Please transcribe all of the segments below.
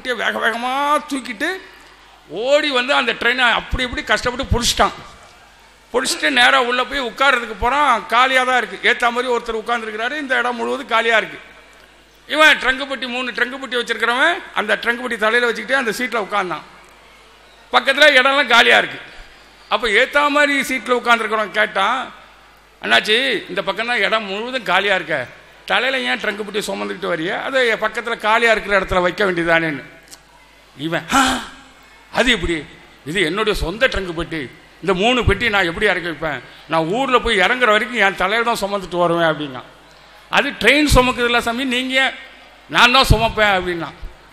பெட்டியை வேக வேகமாக தூக்கிட்டு ஓடி வந்து அந்த ட்ரெயினை அப்படி இப்படி கஷ்டப்பட்டு பிடிச்சிட்டு நேராக உள்ளே போய் உட்கார்றதுக்கு போகிறான். காலியாக தான் இருக்குது. ஏற்ற மாதிரி ஒருத்தர் உட்காந்துருக்கிறாரு. இந்த இடம் முழுவதும் காலியாக இருக்குது. இவன் ட்ரங்கு பெட்டி 3 ட்ரங்கு பெட்டி வச்சுருக்கிறவன் அந்த ட்ரங்கு பெட்டி தலையில் வச்சுக்கிட்டே அந்த சீட்டில் உட்காந்தான். பக்கத்தில் இடம்லாம் காலியாக இருக்குது. அப்போ ஏற்ற மாதிரி சீட்டில் உட்காந்துருக்கிறவன் கேட்டான், அண்ணாச்சி இந்த பக்கம் தான் இடம் முழுவதும் காலியாக இருக்க, தலையில் ஏன் ட்ரங்கு பெட்டி சுமந்துக்கிட்டு வரிய, அது பக்கத்தில் காலியாக இருக்கிற இடத்துல வைக்க வேண்டியதானேன்னு. இவன் அது எப்படி, இது என்னுடைய சொந்த ட்ரங்கு பெட்டி, இந்த 3 பெட்டி நான் எப்படி இறக்கி வைப்பேன், நான் ஊரில் போய் இறங்குற வரைக்கும் என் தலையில் தான் சுமந்துட்டு வருவேன் அப்படின்னா. அது ட்ரெயின் சுமக்குதில்ல சாமி, நீங்கள் நான் தான் சுமப்பேன் அப்படின்னா.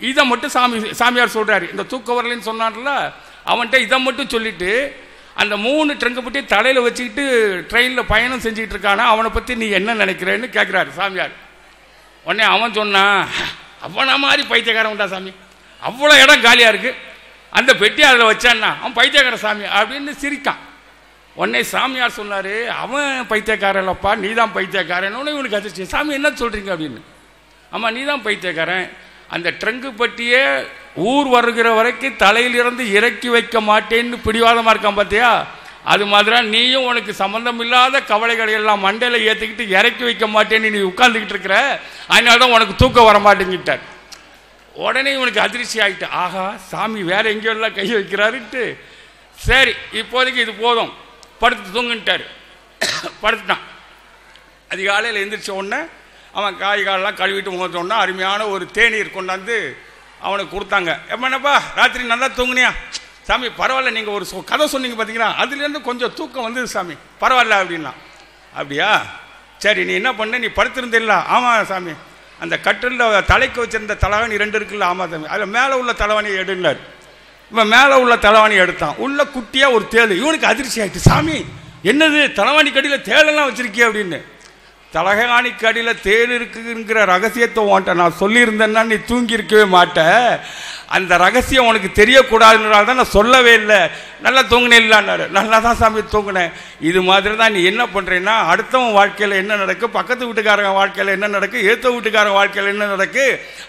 இதை மட்டும் சாமியார் சொல்கிறாரு. இந்த தூக்க வரலன்னு சொன்னான்ல அவன்கிட்ட இதை மட்டும் சொல்லிவிட்டு அந்த 3 ட்ரங்கு பெட்டி தலையில் வச்சுக்கிட்டு ட்ரெயினில் பயணம் செஞ்சுக்கிட்டு இருக்கானா, அவனை பற்றி நீ என்ன நினைக்கிறேன்னு கேட்குறாரு சாமியார். உடனே அவன் சொன்னான், அவனை மாதிரி பைத்தியக்காரன் உண்டா சாமி, அவ்வளோ இடம் காலியாக இருக்குது, அந்த பெட்டி அதில் வச்சான்னா அவன் பைத்தியக்கார சாமி அப்படின்னு சிரிக்கான். உடனே சாமியார் சொன்னார், அவன் பைத்தியக்காரன் இல்லப்பா, நீ தான் பைத்தியக்காரன். உடனே இவனுக்கு அதிர்ச்சி, சாமி என்ன சொல்கிறீங்க அப்படின்னு. ஆமாம், நீ தான் பைத்தியக்காரன், அந்த ட்ரங்கு பட்டியே ஊர் வருகிற வரைக்கும் தலையிலிருந்து இறக்கி வைக்க மாட்டேன்னு பிடிவாதமாக இருக்கான் பார்த்தியா, அது மாதிரி நீயும் உனக்கு சம்மந்தம் இல்லாத கவலைகளை எல்லாம் மண்டையில் ஏற்றிக்கிட்டு இறக்கி வைக்க மாட்டேன்னு நீ உட்கார்ந்துக்கிட்டு இருக்கிற, அதனால தான் உனக்கு தூக்கம் வர மாட்டேங்கிட்டார். உடனே இவனுக்கு அதிர்ச்சி ஆகிட்டு, ஆஹா சாமி வேற எங்கேயோ எல்லாம் கை வைக்கிறாருன்ட்டு, சரி இப்போதைக்கு இது போதும் படுத்து தூங்குன்ட்டார். படுத்துட்டான். அதிகாலையில் எழுந்திரிச்ச உடனே அவன் காய்காலெலாம் கழுவிட்டு முகத்தோன்னா அருமையான ஒரு தேநீர் கொண்டாந்து அவனுக்கு கொடுத்தாங்க. எப்படின்னப்பா ராத்திரி நல்லா தூங்குனியா சாமி, பரவாயில்ல, நீங்கள் ஒரு கதை சொன்னீங்க பார்த்தீங்களா, அதுலேருந்து கொஞ்சம் தூக்கம் வந்தது சாமி, பரவாயில்ல அப்படின்னா. அப்படியா, சரி நீ என்ன பண்ண, நீ படுத்திருந்தில்ல. ஆமாம் சாமி, அந்த கட்டிலில் தலைக்கு வச்சிருந்த தலைவாணி 2 இருக்குல்ல. ஆமாம் சாமி, அதில் மேலே உள்ள தலைவாணியை எடுனார். இவன் மேலே உள்ள தலைவாணி எடுத்தான். உள்ள குட்டியாக ஒரு தேள். இவனுக்கு அதிர்ச்சி ஆகிட்டு, சாமி என்னது தலைவாணி கடியில் தேளெல்லாம் வச்சிருக்கிய அப்படின்னு. தலைகாணி கடியில் தேள் இருக்குங்கிற ரகசியத்தை உன்ட்ட நான் சொல்லியிருந்தேன்னா நீ தூங்கி இருக்கவே மாட்ட, அந்த ரகசியம் உனக்கு தெரியக்கூடாதுனால தான் நான் சொல்லவே இல்லை. நல்லா தூங்கினே இல்லைன்னாரு. நல்லா தான் சாமி தூங்கினேன். இது மாதிரி தான் நீ என்ன பண்ணுறேன்னா, அடுத்தவன் வாழ்க்கையில் என்ன நடக்கு, பக்கத்து வீட்டுக்காரங்க வாழ்க்கையில் என்ன நடக்கு, ஏற்ற வீட்டுக்காரங்க வாழ்க்கையில் என்ன நடக்கு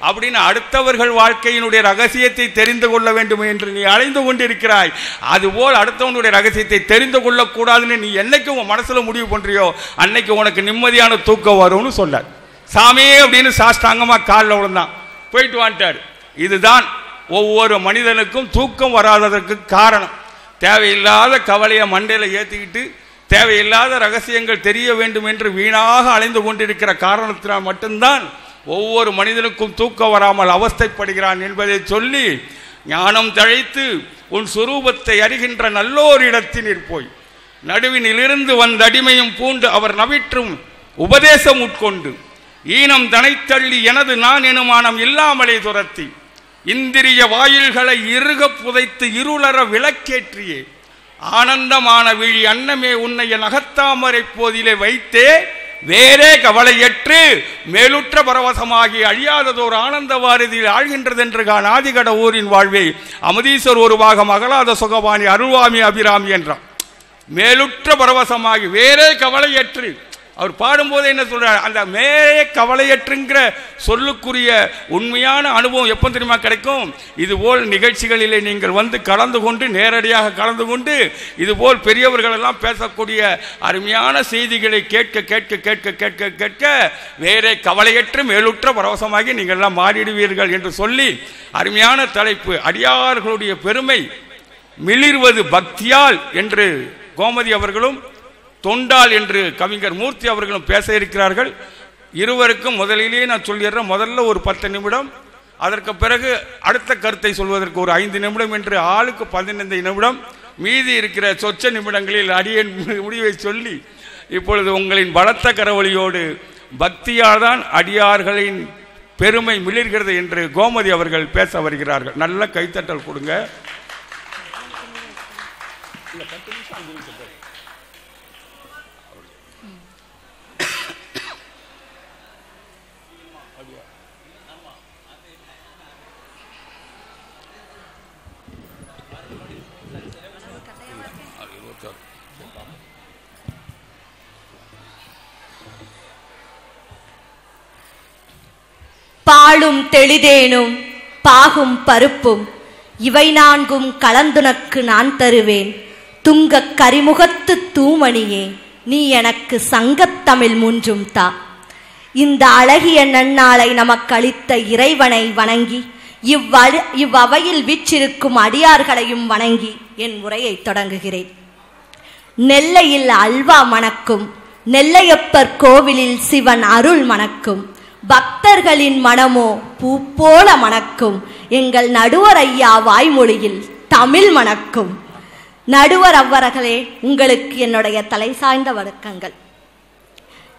அப்படின்னு அடுத்தவர்கள் வாழ்க்கையினுடைய ரகசியத்தை தெரிந்து கொள்ள வேண்டும் என்று நீ அலைந்து கொண்டிருக்கிறாய். அதுபோல் அடுத்தவனுடைய ரகசியத்தை தெரிந்து கொள்ளக்கூடாதுன்னு நீ என்னைக்கு உன் மனசில் முடிவு பண்ணுறியோ அன்னைக்கு உனக்கு நிம்மதியான தூக்கம் வரும்னு சொன்னார். சாமி அப்படின்னு சாஷ்டாங்கமாக காலில் விழுந்தான். போயிட்டு வந்துட்டார். இதுதான் ஒவ்வொரு மனிதனுக்கும் தூக்கம் வராததற்கு காரணம். தேவையில்லாத கவலையை மண்டையில் ஏற்றிக்கிட்டு தேவையில்லாத ரகசியங்கள் தெரிய வேண்டும் என்று வீணாக அலைந்து கொண்டிருக்கிற காரணத்தினால் மட்டும்தான் ஒவ்வொரு மனிதனுக்கும் தூக்கம் வராமல் அவஸ்தைப்படுகிறான் என்பதை சொல்லி, ஞானம் தழைத்து உன் சுரூபத்தை அறிகின்ற நல்லோர் இடத்தினிற் போய் நடுவினிலிருந்து வந்த அடிமையும் பூண்டு அவர் நவிற்றும் உபதேசம் உட்கொண்டு ஈனம் தனைத்தள்ளி எனது நான் எனுமானம் இல்லாமலே துரத்தி இந்திரிய வாயில்களை இறுக புதைத்து இருளற விளக்கேற்றியே ஆனந்தமான விழி அன்னமே உன்னைய நகத்தாமரை போதிலே வைத்தே வேறே கவலையற்று மேலுற்ற பரவசமாகி அழியாததோர் ஆனந்த வாரதியில் ஆழ்கின்றதென்று கான் ஆதிகட ஊரின் வாழ்வை அமுதீஸ்வர் ஒரு பாகம் அகலாத சுகவாணி அருள்வாமி அபிராமி என்றான். மேலுற்ற பரவசமாகி வேறே கவலையற்று அவர் பாடும்போது என்ன சொல்றார், அந்த மேலே கவலையற்றுங்கிற சொல்லுக்குரிய உண்மையான அனுபவம் எப்போ தெரியுமா கிடைக்கும்? இதுபோல் நிகழ்ச்சிகளிலே நீங்கள் வந்து கலந்து கொண்டு நேரடியாக கலந்து கொண்டு இதுபோல் பெரியவர்கள் எல்லாம் பேசக்கூடிய அருமையான செய்திகளை கேட்க கேட்க கேட்க கேட்க கேட்க வேறே கவலையற்று மேலுற்ற பரவசமாகி நீங்கள் எல்லாம் மாறிடுவீர்கள் என்று சொல்லி அருமையான தலைப்பு அடியார்களுடைய பெருமை மிளிர்வது பக்தியால் என்று கோமதி அவர்களும் தொண்டால் என்று கவிஞர் மூர்த்தி அவர்களும் பேச இருக்கிறார்கள். இருவருக்கும் முதலிலேயே நான் சொல்லிடுறேன், முதல்ல ஒரு 10 நிமிடம், அதற்கு பிறகு அடுத்த கருத்தை சொல்வதற்கு ஒரு 5 நிமிடம் என்று ஆளுக்கு 15 நிமிடம், மீதி இருக்கிற சொச்ச நிமிடங்களில் அடியேன் முடிவை சொல்லி இப்பொழுது உங்களின் பலத்த கரவொலியோடு பக்தியால் தான் அடியார்களின் பெருமை மிளிர்கிறது என்று கோமதி அவர்கள் பேச வருகிறார்கள். நல்ல கைத்தட்டல் கொடுங்க. பாலும் தெளிதேனும் பாகும் பருப்பும் இவை நான்கும் கலந்துனக்கு நான் தருவேன். துங்க கரிமுகத்து தூமணியே, நீ எனக்கு சங்கத்தமிழ் மூன்றும் தா. இந்த அழகிய நன்னாளை நமக்களித்த இறைவனை வணங்கி இவ்வவையில் வீற்றிருக்கும் அடியார்களையும் வணங்கி என் உரையை தொடங்குகிறேன். நெல்லையில் அல்வா மணக்கும், நெல்லையப்பர் கோவிலில் சிவன் அருள் மணக்கும், பக்தர்களின் மனமோ பூ போல மணக்கும், எங்கள் நடுவர் ஐயா வாய்மொழியில் தமிழ் மணக்கும். நடுவர் அவர்களே, உங்களுக்கு என்னுடைய தலை சாய்ந்த வணக்கங்கள்.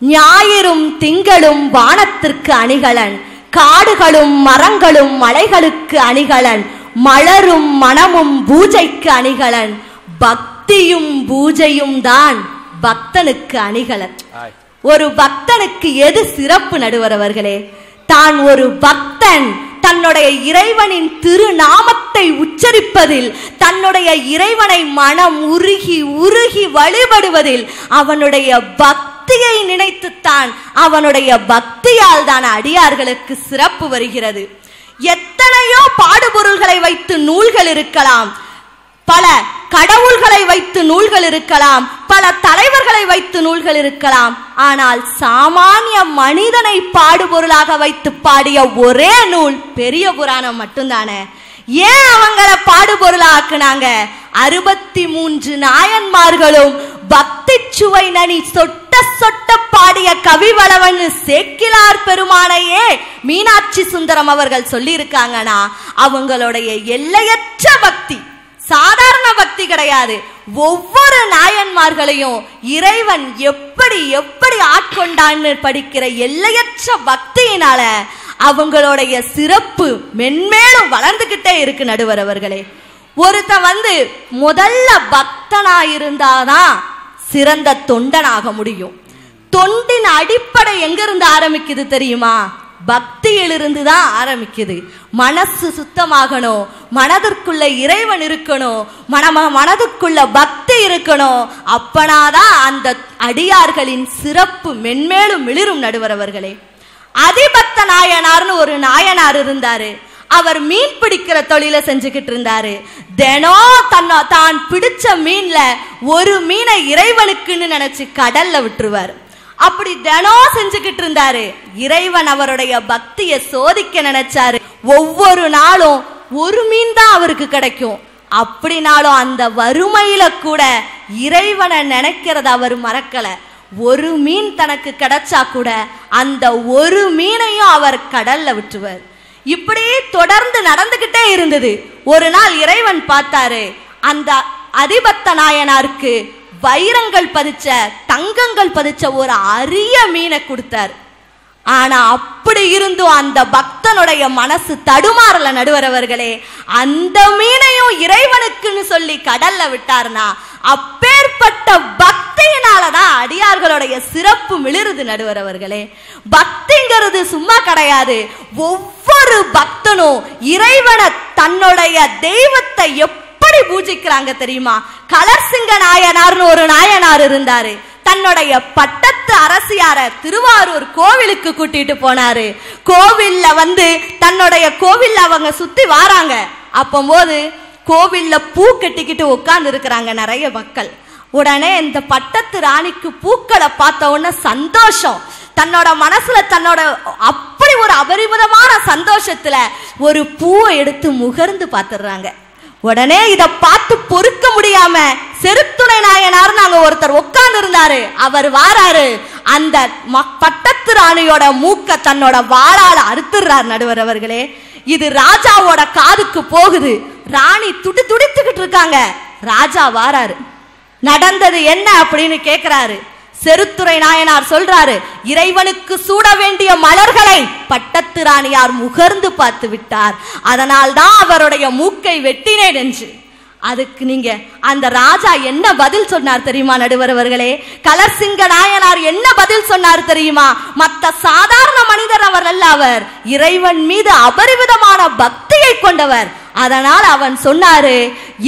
ஞாயிறும் திங்களும் வானத்திற்கு அணிகலன், காடுகளும் மரங்களும் மலைகளுக்கு அணிகலன், மலரும் மனமும் பூஜைக்கு அணிகலன், பக்தியும் பூஜையும் தான் பக்தனுக்கு அணிகலன். ஒரு பக்தனுக்கு எது சிறப்பு நடுவர் அவர்களே? தான் ஒரு பக்தன் தன்னுடைய இறைவனின் திருநாமத்தை உச்சரிப்பதில், தன்னுடைய இறைவனை மனம் உருகி உருகி வழிபடுவதில், அவனுடைய பக்தியை நினைத்துத்தான், அவனுடைய பக்தியால் தான் அடியார்களுக்கு சிறப்பு வருகிறது. எத்தனையோ பாடுபொருள்களை வைத்து நூல்கள் இருக்கலாம், பல கடவுள்களை வைத்து நூல்கள் இருக்கலாம், பல தலைவர்களை வைத்து நூல்கள் இருக்கலாம். ஆனால் சாமானிய மனிதனை பாடுபொருளாக வைத்து பாடிய ஒரே நூல் பெரிய புராணம் மட்டும்தானே. ஏன் அவங்கள பாடுபொருளாக்குனாங்க? 63 நாயன்மார்களும் பக்தி சுவை நனி சொட்ட சொட்ட பாடிய கவிவளவன் சேக்கிலார் பெருமானையே மீனாட்சி சுந்தரம் அவர்கள் சொல்லி இருக்காங்கன்னா, அவங்களுடைய எல்லையற்ற பக்தி சாதாரண பக்தி கிடையாது. ஒவ்வொரு நாயன்மார்களையும் இறைவன் எப்படி எப்படி ஆட்கொண்டான்னு படிக்கிற எல்லையற்ற பக்தியினால அவங்களுடைய சிறப்பு மென்மேலும் வளர்ந்துகிட்டே இருக்கு நடுவர் அவர்களே. ஒருத்தன் முதல்ல பக்தனாயிருந்தாதான் சிறந்த தொண்டனாக முடியும். தொண்டின் அடிப்படை எங்கிருந்து ஆரம்பிக்குது தெரியுமா? பக்தியிலிருந்து தான் ஆரம்பிக்குது. மனசு சுத்தமாகணும், மனதிற்குள்ள இறைவன் இருக்கணும், மனதுக்குள்ள பக்தி இருக்கணும். அப்பனாதான் அந்த அடியார்களின் சிறப்பு மென்மேலும் மிளிரும் நடுவர் அவர்களே. அதிபக்த நாயனார்னு ஒரு நாயனார் இருந்தாரு. அவர் மீன் பிடிக்கிற தொழிலை செஞ்சுக்கிட்டு இருந்தாரு. தினம் தான் பிடிச்ச மீன்ல ஒரு மீனை இறைவனுக்குன்னு நினைச்சு கடல்ல விட்டுருவார். அப்படி தினம் செஞ்சுக்கிட்டு இருந்தாரு. இறைவன் அவருடைய பக்தியை சோதிக்க நினைச்சாரு. ஒவ்வொரு நாளும் ஒரு மீன் தான் அவருக்கு கிடைக்கும். அப்படினாலும் அந்த வறுமையில கூட இறைவனை நினைக்கிறத அவர் மறக்கல. ஒரு மீன் தனக்கு கிடைச்சா கூட அந்த ஒரு மீனையும் அவர் கடல்ல விட்டுருவார். இப்படி தொடர்ந்து நடந்துகிட்டே இருந்தது. ஒரு நாள் இறைவன் பார்த்தாரு, அந்த அதிபக்த நாயனாருக்கு வைரங்கள் பதிச்ச தங்கங்கள் பதிச்ச ஒரு அரிய மீனை கொடுத்தார். ஆனா அப்படி இருந்தும் அந்த பக்தனுடைய மனசு தடுமாறல நடுவர் அவர்களே. அந்த மீனையும் இறைவனுக்குன்னு சொல்லி கடல்ல விட்டார்னா, அப்பேற்பட்ட பக்தியினாலதான் அடியார்களுடைய சிறப்பு மிளிருது நடுவர் அவர்களே. பக்திங்கிறது சும்மா கிடையாது. ஒவ்வொரு பக்தனும் இறைவனை, தன்னுடைய தெய்வத்தை எப்படி பூஜிக்கிறாங்க தெரியுமா? கலர்சிங்க நாயனார்னு ஒரு நாயனார் இருந்தாரு. தன்னுடைய பட்டத்து அரசியார திருவாரூர் கோவிலுக்கு கூட்டிட்டு போனாரு. கோவில்ல தன்னுடைய கோவில்ல அவங்க சுத்தி வாராங்க. அப்போது கோவில்ல பூ கட்டிக்கிட்டு உட்கார்ந்து இருக்கிறாங்க நிறைய மக்கள். உடனே இந்த பட்டத்து ராணிக்கு பூக்களை பார்த்த உடனே சந்தோஷம். தன்னோட மனசுல தன்னோட அப்படி ஒரு அபரிமிதமான சந்தோஷத்துல ஒரு பூவை எடுத்து முகர்ந்து பார்த்துடுறாங்க. உடனே இத பார்த்து பொறுக்க முடியாம செருத்துணை நாயனார் நாங்க ஒருத்தர் உட்கார்ந்து இருந்தாரு. அவர் வாராரு, அந்த பட்டத்து ராணியோட மூக்க தன்னோட வாளால அறுத்துறார் நடுவர் அவர்களே. இது ராஜாவோட காதுக்கு போகுது. ராணி துடித்துக்கிட்டு இருக்காங்க. ராஜா வாராரு. நடந்தது என்ன அப்படின்னு கேக்குறாரு. செருத்துறை நாயனார் சொல்றாரு, இறைவனுக்கு சூட வேண்டிய மலர்களை பட்டத்து ராணியார் முகர்ந்து பார்த்து விட்டார், அதனால் தான் அவருடைய மூக்கை வெட்டினேன் என்று. அதுக்கு நீங்க அந்த ராஜா என்ன பதில் சொன்னார் தெரியுமா நடுவர் அவர்களே? கலர்சிங்க நாயனார் என்ன பதில் சொன்னார் தெரியுமா? மற்ற சாதாரண மனிதர் அவர் அல்ல. அவர் இறைவன் மீது அபரிமிதமான பக்தியை கொண்டவர். அதனால் அவன் சொன்னாரு,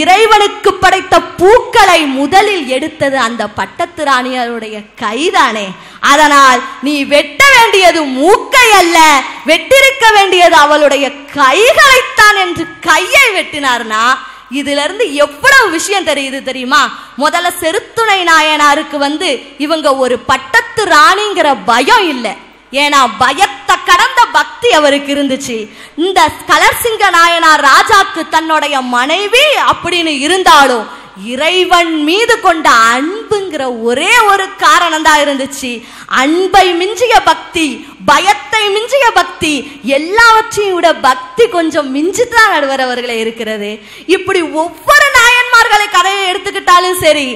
இறைவனுக்கு படைத்த பூக்களை முதலில் எடுத்தது அந்த பட்டத்து ராணியருடைய கைதானே. அதனால் நீ வெட்ட வேண்டியது மூக்கை அல்ல, வெட்டிருக்க வேண்டியது அவளுடைய கைகளைத்தான் என்று கையை வெட்டினார்னா இதுல இருந்து எவ்வளவு விஷயம் தெரியுது தெரியுமா? முதல்ல செருத்துணை நாயனாருக்கு இவங்க ஒரு பட்டத்து ராணிங்கிற பயம் இல்லை. ஏன்னா பயத்தை கடந்த பக்தி அவருக்கு இருந்துச்சு. இந்த கலர்சிங்க நாயனார் ராஜாக்கு தன்னுடைய மனைவி அப்படின்னு இருந்தாலும் இறைவன் மீது கொண்ட அன்புங்கிற ஒரே ஒரு காரணம் தான் இருந்துச்சு. அன்பை மிஞ்சிய பக்தி, பயத்தை மிஞ்சிய பக்தி, எல்லாவற்றையும் விட பக்தி கொஞ்சம் மிஞ்சித்தான் நடுவர் அவர்களே இருக்கிறது. இப்படி ஒவ்வொரு நாயன்மார்களை கதையை எடுத்துக்கிட்டாலும் சரி,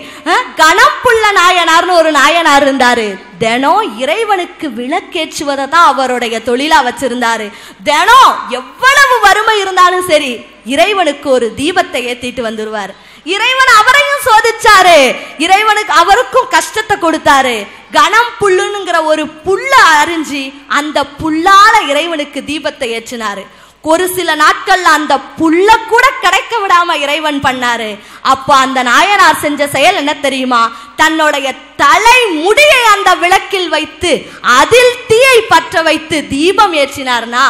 கணப்புள்ள நாயனார்னு ஒரு நாயனார் இருந்தாரு. தினம் இறைவனுக்கு விளக்கேற்றுவதை தான் அவருடைய தொழிலா வச்சிருந்தாரு. தினம் எவ்வளவு வறுமை இருந்தாலும் சரி இறைவனுக்கு ஒரு தீபத்தை ஏத்திட்டு வந்துருவார். இறைவன் அவரையும் சோதிச்சாரு, இறைவனுக்கு அவருக்கும் கஷ்டத்தை கொடுத்தாரு. கணம் புல்லுங்கிற ஒரு புல்ல அறிஞ்சி அந்த புல்லால இறைவனுக்கு தீபத்தை ஏற்றினாரு. ஒரு சில நாட்கள்ல அந்த புல்ல கூட கிடைக்க விடாம இறைவன் பண்ணாரு. அப்ப அந்த நாயனார் செஞ்ச செயல் என்ன தெரியுமா? தன்னுடைய தலை முடியை அந்த விளக்கில் வைத்து அதில் தீயை பற்ற வைத்து தீபம் ஏற்றினார்னா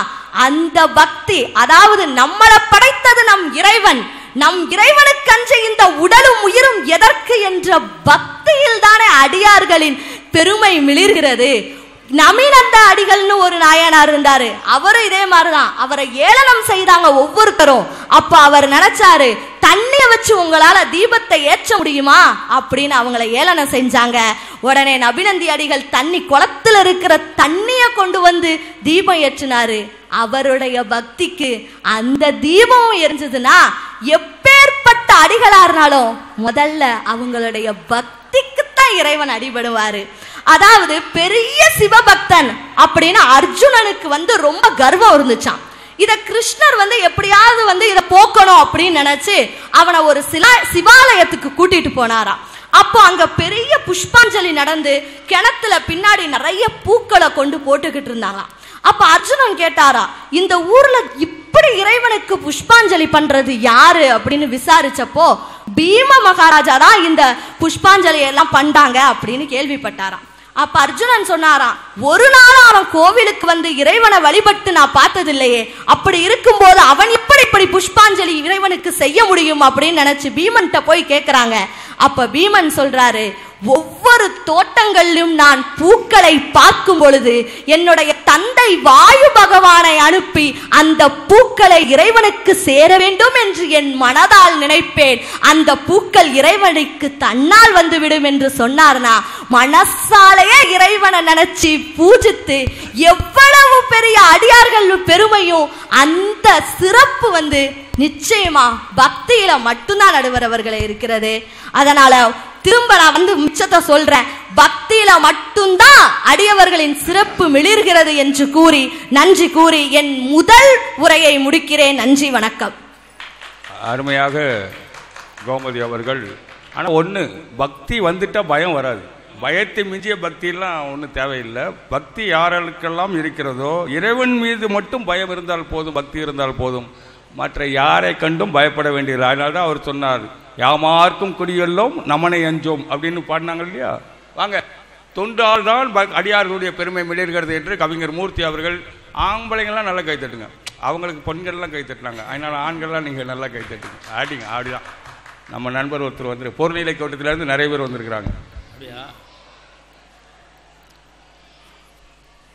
அந்த பக்தி, அதாவது நம்மளை படைத்தது நம் இறைவன், நம் இறைவனுக்கு அஞ்சு இந்த உடலும் உயிரும் எதற்கு என்ற பக்தியில் தானே அடியார்களின் பெருமை மிளிர்கிறது. நமினந்த அடிகள்னு ஒரு நாயனார் இருந்தாரு. அவரும் இதே மாதிரிதான். அவரை ஏளனம் செய்தாங்க ஒவ்வொருத்தரும். அப்ப அவர் நினைச்சாரு, தண்ணிய வச்சு உங்களால தீபத்தை ஏற்ற முடியுமா அப்படின்னு அவங்களை ஏளனம் செஞ்சாங்க. உடனே நபிநந்தி அடிகள் தண்ணி குளத்துல இருக்கிற தண்ணிய கொண்டு வந்து தீபம் ஏற்றினாரு. அவருடைய பக்திக்கு அந்த தீபம் எரிஞ்சதுன்னா எப்பேற்பட்ட அடிகளா இருந்தாலும் முதல்ல அவங்களுடைய பக்திக்குத்தான் இறைவன் அடிபடுவாரு. அதாவது பெரிய சிவபக்தன் அப்படின்னு அர்ஜுனனுக்கு ரொம்ப கர்வம் இருந்துச்சான். இத கிருஷ்ணர் எப்படியாவது இத போக்கணும் அப்படின்னு நினைச்சு அவனை ஒரு சிவாலயத்துக்கு கூட்டிட்டு போனாராம். அப்போ அங்க பெரிய புஷ்பாஞ்சலி நடந்து கிணத்துல பின்னாடி நிறைய பூக்களை கொண்டு போட்டுக்கிட்டு இருந்தாங்க. அப்ப அர்ஜுனன் கேட்டாரா, இந்த ஊர்ல இப்படி இறைவனுக்கு புஷ்பாஞ்சலி பண்றது யாரு அப்படின்னு விசாரிச்சப்போ பீம மகாராஜா தான் இந்த புஷ்பாஞ்சலி எல்லாம் பண்ணாங்க அப்படின்னு கேள்விப்பட்டாராம். அப்ப அர்ஜுனன் சொன்னாராம், ஒரு நாளும் அவன் கோவிலுக்கு இறைவனை வழிபட்டு நான் பார்த்தது இல்லையே, அப்படி இருக்கும்போது அவன் இப்படி புஷ்பாஞ்சலி இறைவனுக்கு செய்ய முடியும் அப்படின்னு நினைச்சு பீமன்கிட்ட போய் கேட்கிறாங்க. அப்ப பீமன் சொல்றாரு, ஒவ்வொரு தோட்டங்களிலும் நான் பூக்களை பார்க்கும் பொழுது என்னுடைய தந்தை வாயு பகவானை அனுப்பி அந்த பூக்களை இறைவனுக்கு சேர வேண்டும் என்று என் மனதால் நினைப்பேன். அந்த பூக்கள் இறைவனுக்கு தன்னால் வந்துவிடும் என்று சொன்னார்னா மனசாலேயே இறைவனை நினைச்சு பூஜித்து எவ்வளவு பெரிய அடியார்கள் பெருமையும் அந்த சிறப்பு நிச்சயமா பக்தியில மட்டும்தான் நடுவரவர்களே இருக்கிறது. அதனால திரும்ப நான் மிச்சத்தை சொல்றேன், பக்தியில மட்டும்தான் அடியவர்களின் சிறப்பு மிளிர்கிறது என்று கூறி நன்றி கூறி என் முதல் உரையை முடிக்கிறேன். நன்றி, வணக்கம். அருமையாக கோமதி அவர்கள். ஆனால் ஒன்று, பக்தி வந்துட்டா பயம் வராது. பயத்தை மிஞ்சிய பக்தியெல்லாம் ஒன்றும் தேவையில்லை. பக்தி யாருக்கெல்லாம் இருக்கிறதோ இறைவன் மீது மட்டும் பயம் இருந்தால் போதும், பக்தி இருந்தால் போதும். மற்ற யாரை கண்டும் பயப்பட வேண்டியதில்லை. அதனால தான் அவர் சொன்னார், யாமார்க்கும் குடியெல்லோம் நமனை அஞ்சோம் அப்படின்னு பாடினாங்க இல்லையா. வாங்க, தொண்டால் தான் அடியார்களுடைய பெருமை மிளிர்கிறது என்று கவிஞர் மூர்த்தி அவர்கள். ஆம்பளைங்கள்லாம் நல்லா கைத்தட்டுங்க, அவங்களுக்கு பெண்கள்லாம் கைத்தட்டினாங்க. அதனால் ஆண்கள்லாம் நீங்கள் நல்லா கைத்தட்டுங்க, ஆடிங்க. அப்படிதான் நம்ம நண்பர் ஒருத்தர் பொருநிலை கோட்டத்திலேருந்து நிறைய பேர் வந்திருக்கிறாங்க. அப்படியா?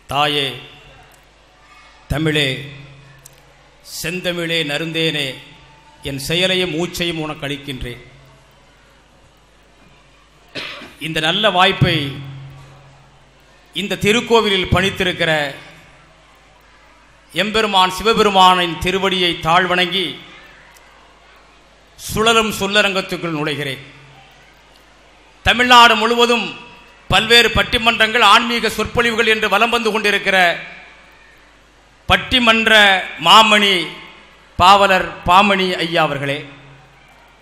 தாயே தமிழே, செந்தமிழே, நருந்தேனே, என் செயலையும் மூச்சையும் உனக்கு அளிக்கின்றேன். இந்த நல்ல வாய்ப்பை இந்த திருக்கோவிலில் பணித்திருக்கிற எம்பெருமான் சிவபெருமானின் திருவடியை தாழ்வணங்கி சுழலும் சொல்லரங்கத்துக்குள் நுழைகிறேன். தமிழ்நாடு முழுவதும் பல்வேறு பட்டிமன்றங்கள், ஆன்மீக சொற்பொழிவுகள் என்று வலம் வந்து கொண்டிருக்கிற பட்டிமன்ற மாமணி பாவலர் பாமணி ஐயா அவர்களே,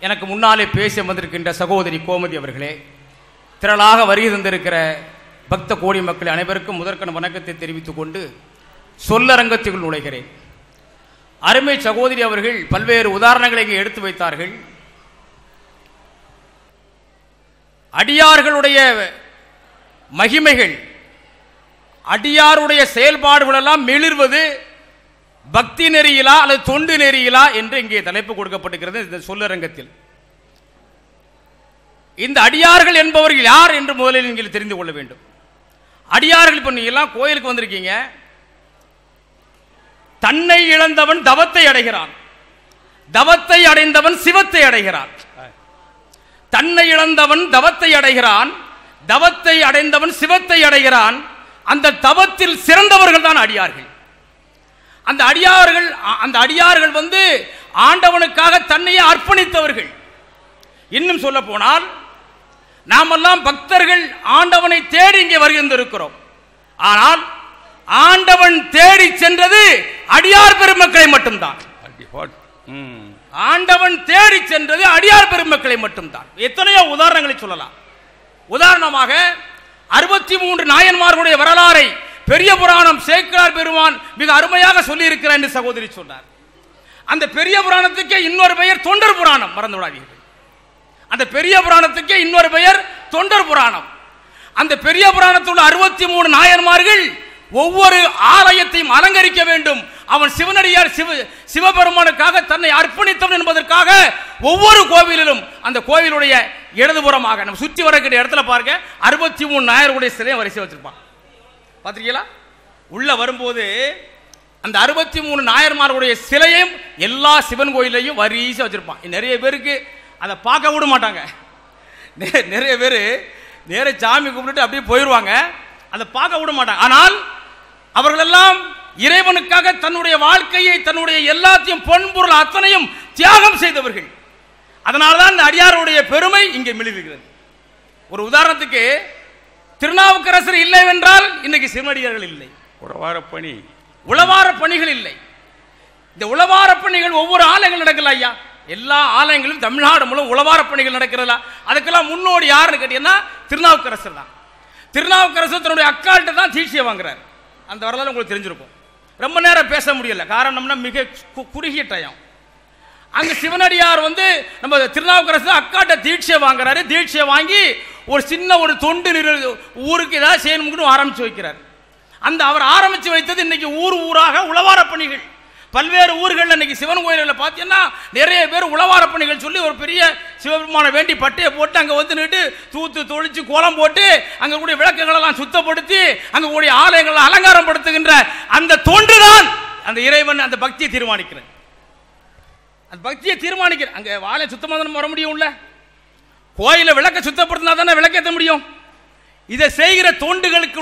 எனக்கு முன்னாலே பேசி வந்திருக்கின்ற சகோதரி கோமதி அவர்களே, திரளாக வருகை தந்திருக்கிற பக்த கோடி மக்கள் அனைவருக்கும் முதற்கண் வணக்கத்தை தெரிவித்துக் கொண்டு சொல்லரங்கத்துக்குள் நுழைகிறேன். அருமை சகோதரி அவர்கள் பல்வேறு உதாரணங்களை இங்கே எடுத்து வைத்தார்கள். அடியார்களுடைய மகிமைகள், அடியாருடைய செயல்பாடுகள் எல்லாம் மிளிர்வது பக்தி நெறியிலா அல்லது தொண்டு நெறியிலா என்று இங்கே தலைப்பு கொடுக்கப்பட்டிருக்கிறது இந்த சொல்லரங்கத்தில். இந்த அடியார்கள் என்பவர்கள் யார் என்று முதலில் நீங்கள் தெரிந்து கொள்ள வேண்டும். அடியார்கள் இப்ப நீங்க எல்லாம் கோயிலுக்கு வந்திருக்கீங்க. தன்னை இழந்தவன் தவத்தை அடைகிறான், தவத்தை அடைந்தவன் சிவத்தை அடைகிறான். தன்னை இழந்தவன் தவத்தை அடைகிறான், தவத்தை அடைந்தவன் சிவத்தை அடைகிறான். அந்த தவத்தில் சிறந்தவர்கள் தான் அடியார்கள். அந்த அடியார்கள் வந்து ஆண்டவனுக்காக தன்னையே அர்ப்பணித்தவர்கள். இன்னும் சொல்ல போனால் நாமெல்லாம் பக்தர்கள் ஆண்டவனை தேடி இங்கே வருகின்றிருக்கிறோம். ஆனால் ஆண்டவன் தேடி சென்றது அடியார் பெருமக்களை மட்டும்தான். ஆண்டவன் தேடி சென்றது அடியார் பெருமக்களை மட்டும்தான். எத்தனையோ உதாரணங்களை சொல்லலாம். உதாரணமாக 63 நாயன்மார்களுடைய வரலாறை பெரிய புராணம் சேக்கிழார் பெருமான் மிக அருமையாக சொல்லி இருக்கிறார் என்று சகோதரி சொன்னார். அந்த பெரிய புராணத்துக்கே இன்னொரு பெயர் தொண்டர் புராணம், மறந்து விடாதீர்கள். அந்த பெரிய புராணத்துக்கே இன்னொரு பெயர் தொண்டர் புராணம். அந்த பெரிய புராணத்தில் உள்ள 63 நாயன்மார்கள் ஒவ்வொரு ஆலயத்தையும் அலங்கரிக்க வேண்டும், அவன் சிவனடியார் சிவபெருமானுக்காக தன்னை அர்ப்பணித்தவன் என்பதற்காக ஒவ்வொரு கோவிலிலும் அந்த கோவிலுடைய இடதுபுறமாக நம்ம சுற்றி வரக்கூடிய இடத்துல பாருங்க 63 நாயர்களுடைய சிலையை வரிசை வச்சிருப்பான். பார்த்திருக்கீங்களா? உள்ள வரும்போது அந்த 63 நாயன்மார்களுடைய சிலையும் எல்லா சிவன் கோயிலையும் வரிசை வச்சிருப்பான். நிறைய பேருக்கு அதை பார்க்க விட மாட்டாங்க. நிறைய பேர் நேர சாமி கும்பிட்டு அப்படியே போயிடுவாங்க, அதை பார்க்க விட மாட்டாங்க. ஆனால் அவர்களெல்லாம் இறைவனுக்காக தன்னுடைய வாழ்க்கையை, தன்னுடைய எல்லாத்தையும் பொன்பொருள் அத்தனையும் தியாகம் செய்தவர்கள். அதனால்தான் இந்த அடியாருடைய பெருமை இங்கே மிளிர்கிறது. ஒரு உதாரணத்துக்கு, திருநாவுக்கரசர் இல்லை என்றால் இன்னைக்கு சிவனடியார்கள் இல்லை, உளவார பணிகள் இல்லை. இந்த உளவார பணிகள் ஒவ்வொரு ஆலயங்கள் நடக்கல ஐயா, எல்லா ஆலயங்களும் தமிழ்நாடு மூலம் உளவார பணிகள் நடக்கிறதா? அதுக்கெல்லாம் முன்னோடி யாருன்னு கேட்டீங்கன்னா திருநாவுக்கரசர் தான். திருநாவுக்கரசர் தன்னுடைய அக்கால்கிட்ட தான் தீட்சையை வாங்குறாரு. அந்த வரலாறு உங்களுக்கு தெரிஞ்சிருக்கும். ரொம்ப நேரம் பேச முடியல, காரணம்னா மிக குறுகிய டைம். அங்க சிவனடியார் வந்து நம்ம திருநாவுக்கரசர் அக்காட்ட தீட்சை வாங்குறாரு. தீட்சை வாங்கி ஒரு சின்ன ஒரு தொண்டு ஊருக்கு ஏதாவது செய்யணும்னு ஆரம்பிச்சு வைக்கிறார். அந்த அவர் ஆரம்பிச்சு வைத்தது இன்னைக்கு ஊராக உளவார பணிகள். பல்வேறு ஊர்கள் இன்னைக்கு சிவன் கோயில்களில் பார்த்தீங்கன்னா நிறைய பேர் உளவார பணிகள் சொல்லி ஒரு பெரிய சிவபெருமான வேண்டி பட்டையை போட்டு அங்கே வந்து நின்று தூத்து தொழிச்சு கோலம் போட்டு அங்கே கூடிய விளக்குகளெல்லாம் சுத்தப்படுத்தி அங்கே கூடிய ஆலயங்களை அலங்காரம் படுத்துகின்ற அந்த தொண்டுதான் அந்த இறைவன் அந்த பக்தியை தீர்மானிக்கிறது. அந்த பக்தியை தீர்மானிக்கிற அங்கே ஆலயம் சுத்தமாக வர முடியும்ல, கோயிலை விளக்க சுத்தப்படுத்தினா தானே விளக்கேற்ற முடியும். இதை செய்கிற தொண்டுகளுக்கு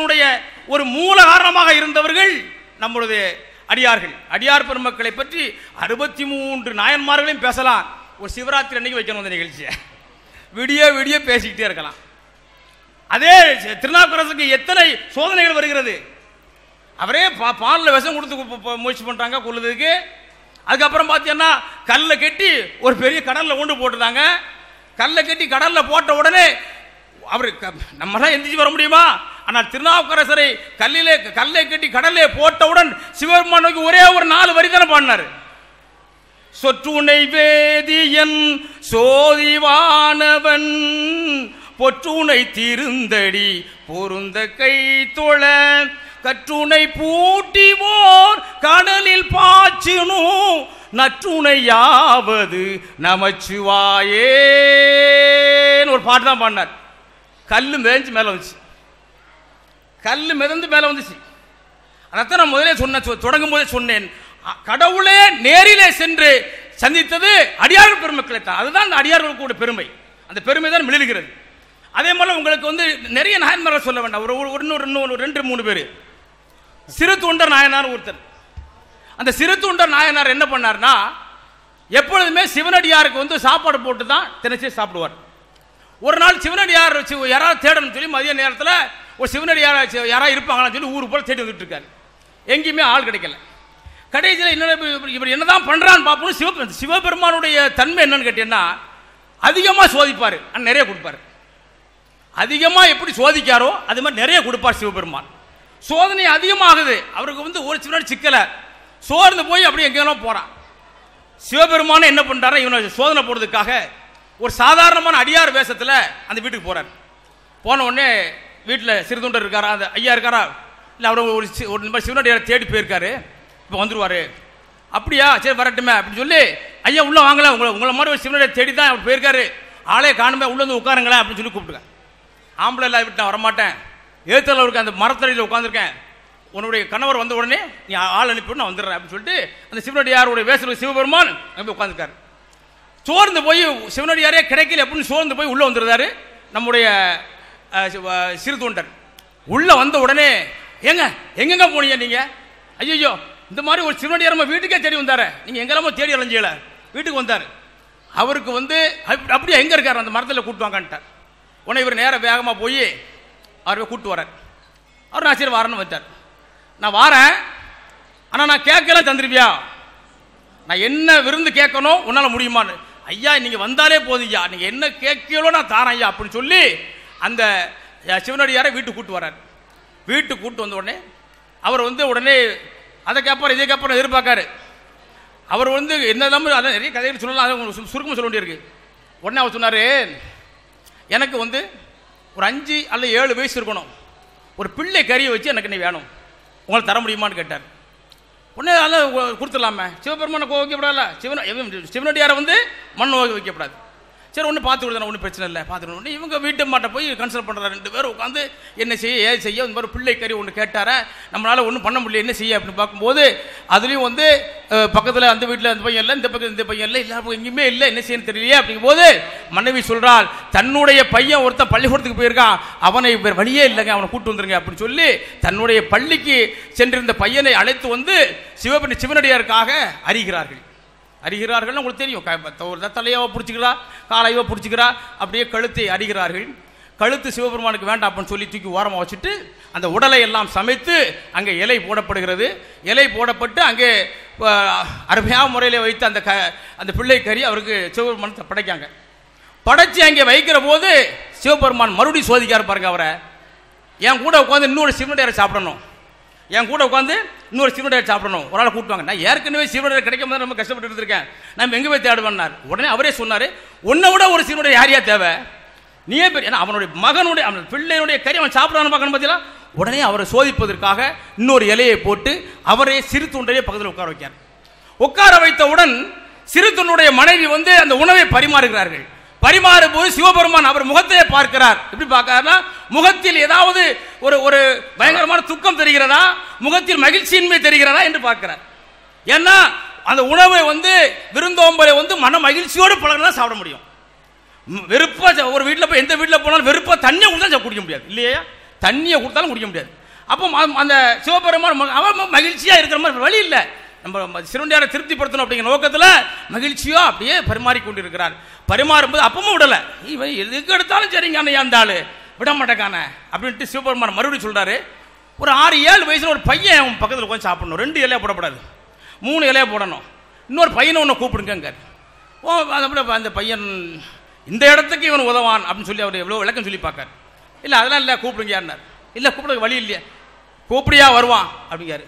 ஒரு மூல காரணமாக இருந்தவர்கள் நம்மளுடைய அடியார்கள். அடியார் பெருமக்களை பற்றி 63 நாயன்மார்களையும் பேசலாம். ஒரு சிவராத்திரி அன்னைக்கு வைக்கணும் அந்த நிகழ்ச்சியை, விடிய பேசிக்கிட்டே இருக்கலாம். அதே திருநாவுக்கரசுக்கு எத்தனை சோதனைகள் வருகிறது. அவரே பாலில் விஷம் கொடுத்து முயற்சி பண்றாங்க கொள்ளுறதுக்கு. அதுக்கப்புறம் பார்த்தீங்கன்னா கல்லை கட்டி ஒரு பெரிய கடல்ல கொண்டு போட்டுட்டாங்க. கல்லை கட்டி கடல்ல போட்ட உடனே அவரு நம்மளாம் எந்திரிச்சு வர முடியுமா? ஆனால் திருநாவுக்கரசரை கல்லை கட்டி கடலே போட்டவுடன் சிவபெருமானுக்கு ஒரே ஒரு 4 வரி தானே பாடினாரு. சொற்றுணை வேதியன் சோதிவானவன் பொற்றுணை திருந்தடி பொருந்த கை தொழ கற்றுணை பூட்டிவோர் கடலில் பாய்ச்சினோ நற்றுணையாவது நமச்சிவாயே ஒரு பாட்டு தான் பாடினார். கல்லு மிதந்து மேலே வந்துச்சு, கல்லு மிதந்து மேலே வந்துச்சு. அதைத்தான் நான் முதலே தொடங்கும் போதே சொன்னேன், கடவுளே நேரிலே சென்று சந்தித்தது அடியார்கள் பெருமக்களை தான். அதுதான் அந்த அடியார்களுக்கு பெருமை. அந்த பெருமை தான் மிளிர்கிறது. அதே மாதிரி உங்களுக்கு வந்து நிறைய நாயன்மார்கள் சொல்ல வேண்டாம். இன்னொரு 2-3 பேர். சிறு தொண்டர் நாயனார் ஒருத்தர். அந்த சிறு தொண்டர் நாயனார் என்ன பண்ணார்னா, எப்பொழுதுமே சிவனடியாருக்கு வந்து சாப்பாடு போட்டு தான் தினசரி சாப்பிடுவார். ஒரு நாள் சிவனடியார் யாராவது தேடணும் சொல்லி மதிய நேரத்தில் ஒரு சிவனடியார் யாராவது இருப்பாங்கன்னு சொல்லி ஊருக்கு போல தேடி வந்துட்டு இருக்காரு. எங்கேயுமே ஆள் கிடைக்கல. கடைசியில் இவர் என்னதான் பண்றான்னு பார்ப்போம். சிவபெருமானுடைய தன்மை என்னன்னு கேட்டீங்கன்னா, அதிகமாக சோதிப்பார், நிறைய கொடுப்பார். அதிகமாக எப்படி சோதிக்காரோ அது மாதிரி நிறைய கொடுப்பார் சிவபெருமான். சோதனை அதிகமாகுது. அவருக்கு வந்து ஒரு சின்ன சிக்கலை சோர்ந்து போய் அப்படியே எங்கெல்லாம் போறான். சிவபெருமான என்ன பண்றாரு, இவனை சோதனை போடுறதுக்காக ஒரு சாதாரணமான அடியார் வேஷத்துல அந்த வீட்டுக்கு போறாரு. போன உடனே வீட்டில் சிறுதொண்டர் இருக்காரா, அந்த ஐயா இருக்காரா, இல்லை அவர் ஒரு சிவனடியாரை தேடி போயிருக்காரு, இப்போ வந்துருவாரு. அப்படியா, சரி வரட்டுமே அப்படின்னு சொல்லி, ஐயா உள்ள வாங்கல, உங்களை மாதிரி ஒரு சிவனடியாரை தேடி தான் அவர் போயிருக்காரு, ஆளே காணுமே, உள்ள வந்து உட்காருங்களேன் அப்படின்னு சொல்லி கூப்பிட்டுருக்கேன். ஆம்பளை எல்லாம் விட்டு நான் வரமாட்டேன், ஏத்தல இருக்க அந்த மரத்தடியில் உட்காந்துருக்கேன், உன்னுடைய கணவர் வந்த உடனே நீ ஆள் அனுப்பி நான் வந்துடுறேன் அப்படின்னு சொல்லிட்டு அந்த சிவனடியாருடைய வேச சிவபெருமான் அங்கே உட்காந்துருக்காரு. சோர்ந்து போய் சிவனடியாரே கிடைக்கல அப்படின்னு சோர்ந்து போய் உள்ள வந்துருந்தாரு நம்முடைய சிறு தொண்டர். உள்ள வந்த உடனே எங்க போனீங்க நீங்க, ஐயோ இந்த மாதிரி ஒரு சிவனடியார் நம்ம வீட்டுக்கே தேடி வந்தாரு, நீங்க எங்கெல்லாமோ தேடி அலைஞ்சல, வீட்டுக்கு வந்தாரு. அவருக்கு வந்து அப்படியே எங்க இருக்காரு, அந்த மரத்தில் கூட்டு வாங்கன்ட்டார். உடனே இவர் நேர வேகமா போய் அவரை கூட்டு வர்றார். அவர் நான் சரி வரேன்னு வச்சார். நான் வாரேன், ஆனால் நான் கேட்கல தந்துருவியா, நான் என்ன விருந்து கேட்கணும் உன்னால முடியுமான்னு. ஐயா நீங்க வந்தாலே போதும், நீங்க என்ன கேட்கலோ நான் தாரேன் ஐயா அப்படின்னு சொல்லி அந்த சிவனடியாரை வீட்டுக்கு கூட்டு வர்றார். வீட்டுக்கு கூட்டு வந்த உடனே அவர் வந்து உடனே அதை கேட்பார் இதை கேட்பார் எதிர்பார்க்காரு. அவர் வந்து என்னதான் அதான் நிறைய கதைகள் சொல்லலாம், அதை சுருக்கமாக சொல்ல வேண்டியிருக்கு. உடனே அவர் சொன்னார், எனக்கு வந்து ஒரு 5 அல்லது 7 வயசு இருக்கணும், ஒரு பிள்ளை கறியை வச்சு எனக்கு நீ வேணும், உங்களை தர முடியுமான்னு கேட்டார். உடனே அதெல்லாம் கொடுத்துடலாமே, சிவபெருமானை வைக்கப்படாத, சிவனடியாரை வந்து மண் வைக்கப்படாது. சரி ஒன்று பார்த்து கொடுத்தா ஒன்றும் பிரச்சனை இல்லை, பார்த்துக்கணும். இவங்க வீட்டு மாட்ட போய் கன்சல்ட் பண்ணுறாரு. 2 பேரும் உட்காந்து என்ன செய்ய ஏது செய்ய, இந்த மாதிரி பிள்ளை கறி ஒன்று கேட்டார, நம்மளால் ஒன்றும் பண்ண முடியல, என்ன செய்ய அப்படின்னு பார்க்கும்போது அதுலேயும் வந்து பக்கத்தில் அந்த வீட்டில் அந்த பையன் இல்லை, இந்த பக்கத்தில் இந்த பையன் இல்லை, எல்லா பக்கம் எங்கேயுமே இல்லை, என்ன செய்யணும் தெரியலையே அப்படிங்கும்போது மனைவி சொல்கிறாள், தன்னுடைய பையன் ஒருத்தன் பள்ளிக்கூடத்துக்கு போயிருக்கான், அவனை வழியே இல்லைங்க, அவனை கூட்டு வந்துருங்க அப்படின்னு சொல்லி தன்னுடைய பள்ளிக்கு சென்றிருந்த பையனை அழைத்து வந்து சிவனடியாருக்காக அறிகிறார்கள். உங்களுக்கு தெரியும், தலையாவோ பிடிச்சிக்கிறா, காலையோ பிடிச்சிக்கிறா, அப்படியே கழுத்தை அறிகிறார்கள். கழுத்து சிவபெருமானுக்கு வேண்டாம் அப்படின்னு சொல்லி தூக்கி ஓரமாக வச்சுட்டு அந்த உடலை எல்லாம் சமைத்து அங்கே இலை போடப்படுகிறது. இலை போடப்பட்டு அங்கே அருமையான முறையில் வைத்து அந்த பிள்ளை கறி அவருக்கு சிவபெருமானத்தை படைக்காங்க. படைச்சு அங்கே வைக்கிற போது சிவபெருமான் மறுபடியும் சோதிக்காரு பாருங்க. அவரை என் கூட உட்காந்து இன்னொரு சிவனடியாரை சாப்பிடணும், என் கூட உட்காந்து இன்னொரு சிவனடியார் சாப்பிடணும், ஒரு ஆளை கூட்டுவாங்க. நான் ஏற்கனவே சிவனடியார் கிடைக்கும் போது ரொம்ப கஷ்டப்பட்டு இருந்திருக்கேன், நான் எங்கே போய் தேடுவேன்னார். உடனே அவரே சொன்னார், உன்னை விட ஒரு சிவனடியார் யாரையா தேவை, நீயே பெரிய, ஏன்னா அவனுடைய மகனுடைய அவன் பிள்ளையுடைய கறி அவன் சாப்பிடான்னு பார்க்கணும் பார்த்தீங்களா. உடனே அவரை சோதிப்பதற்காக இன்னொரு இலையை போட்டு அவரே சிறு தொண்டையே பக்கத்தில் உட்கார வைக்கார். உட்கார வைத்தவுடன் சிறு தொண்டைய மனைவி வந்து அந்த உணவை பரிமாறுகிறார்கள். பரிமாறும் போது சிவபெருமான் அவர் முகத்தை பார்க்கிறார். எப்படி பார்க்கிறார்னா, முகத்தில் ஏதாவது ஒரு பயங்கரமான துக்கம் தெரிகிறதா, முகத்தில் மகிழ்ச்சியின்மை தெரிகிறதா என்று பார்க்கிறார். ஏன்னா அந்த உணவை வந்து விருந்தோம்பலை வந்து மன மகிழ்ச்சியோடு பழகினா சாப்பிட முடியும். வெறுப்பா ஒரு வீட்டில் போய் எந்த வீட்டில் போனாலும் வெறுப்பா தண்ணியை கொடுத்தா குடிக்க முடியாது இல்லையா, தண்ணியை கொடுத்தாலும் குடிக்க முடியாது. அப்போ அந்த சிவபெருமான் அவன் மகிழ்ச்சியா இருக்கிற மாதிரி வழி இல்லை, நம்ம சிவனடியாரை திருப்திப்படுத்தணும் அப்படிங்கிற நோக்கத்தில் மகிழ்ச்சியோ அப்படியே பரிமாறிக்கொண்டிருக்கிறார். பரிமாறும்போது அப்பவும் விடலை, இவன் எதுக்கு எடுத்தாலும் சரிங்க அந்த ஆளு விட மாட்டேக்கான அப்படின்ட்டு சிவபெருமான் மறுபடியும் சொல்றாரு. ஒரு 6-7 வயசுல ஒரு பையன் அவன் பக்கத்தில் உட்காந்து சாப்பிடணும், 2 இலையை போடக்கூடாது, 3 இலையை போடணும். இன்னொரு பையனை ஒன்று கூப்பிடுங்க. அந்த பையன் இந்த இடத்துக்கு இவன் உதவான் அப்படின்னு சொல்லி அவர் எவ்வளோ விளக்கம் சொல்லி பார்க்காரு. இல்லை அதெல்லாம் இல்லை கூப்பிடுங்கன்னார். இல்லை கூப்பிட வழி இல்லையா, கூப்பிடியா வருவான் அப்படிங்காரு.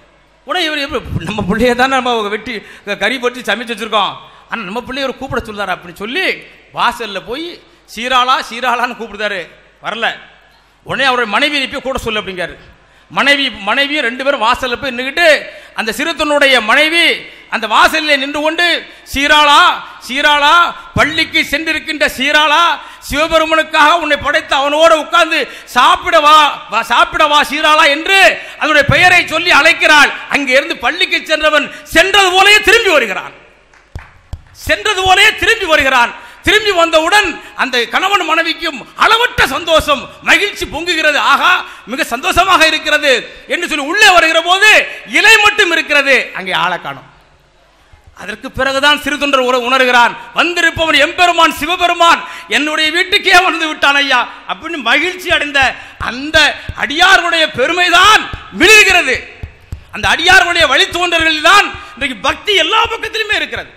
உடனே இவர் எப்படி நம்ம பிள்ளைய தானே நம்ம வெட்டி கறி பற்றி சமைச்சு வச்சுருக்கோம், ஆனால் நம்ம பிள்ளைய ஒரு கூப்பிட சொல்லுறாரு அப்படின்னு சொல்லி வாசலில் போய் சீராளான்னு கூப்பிடுதாரு, வரல. உடனே அவருடைய மனைவி அனுப்பி கூட சொல்லு அப்படிங்காரு. மனைவியும் 2 பேரும் வாசலில் போய் நின்றுக்கிட்டு அந்த சிறுத்தனுடைய மனைவி அந்த வாசலில் நின்று கொண்டு, சீராளா பள்ளிக்கு சென்றிருக்கின்ற சீராளா, சிவபெருமனுக்காக உன்னை படைத்து அவனோடு உட்கார்ந்து சாப்பிடவா சீராளா என்று அதனுடைய பெயரை சொல்லி அழைக்கிறாள். அங்கே இருந்து பள்ளிக்கு சென்றவன் சென்றது போலயே திரும்பி வருகிறான். திரும்பி வந்தவுடன் அந்த கணவன் மனைவிக்கும் அளவற்ற சந்தோஷம், மகிழ்ச்சி பொங்குகிறது. ஆகா மிக சந்தோஷமாக இருக்கிறது என்று சொல்லி உள்ளே வருகிற போது இலை மட்டும் இருக்கிறது, அங்கே ஆளை காணும். அதற்கு பிறகுதான் சிறு தொண்டர் உணர்கிறான், வந்திருப்பவன் எம்பெருமான் சிவபெருமான் என்னுடைய வீட்டுக்கே வந்து விட்டான் ஐயா அப்படின்னு மகிழ்ச்சி அடைந்த அந்த அடியார்களுடைய பெருமைதான் விழுகிறது. அந்த அடியார்களுடைய வழித்தோன்றல்களில் தான் இன்றைக்கு பக்தி எல்லா பக்கத்திலுமே இருக்கிறது.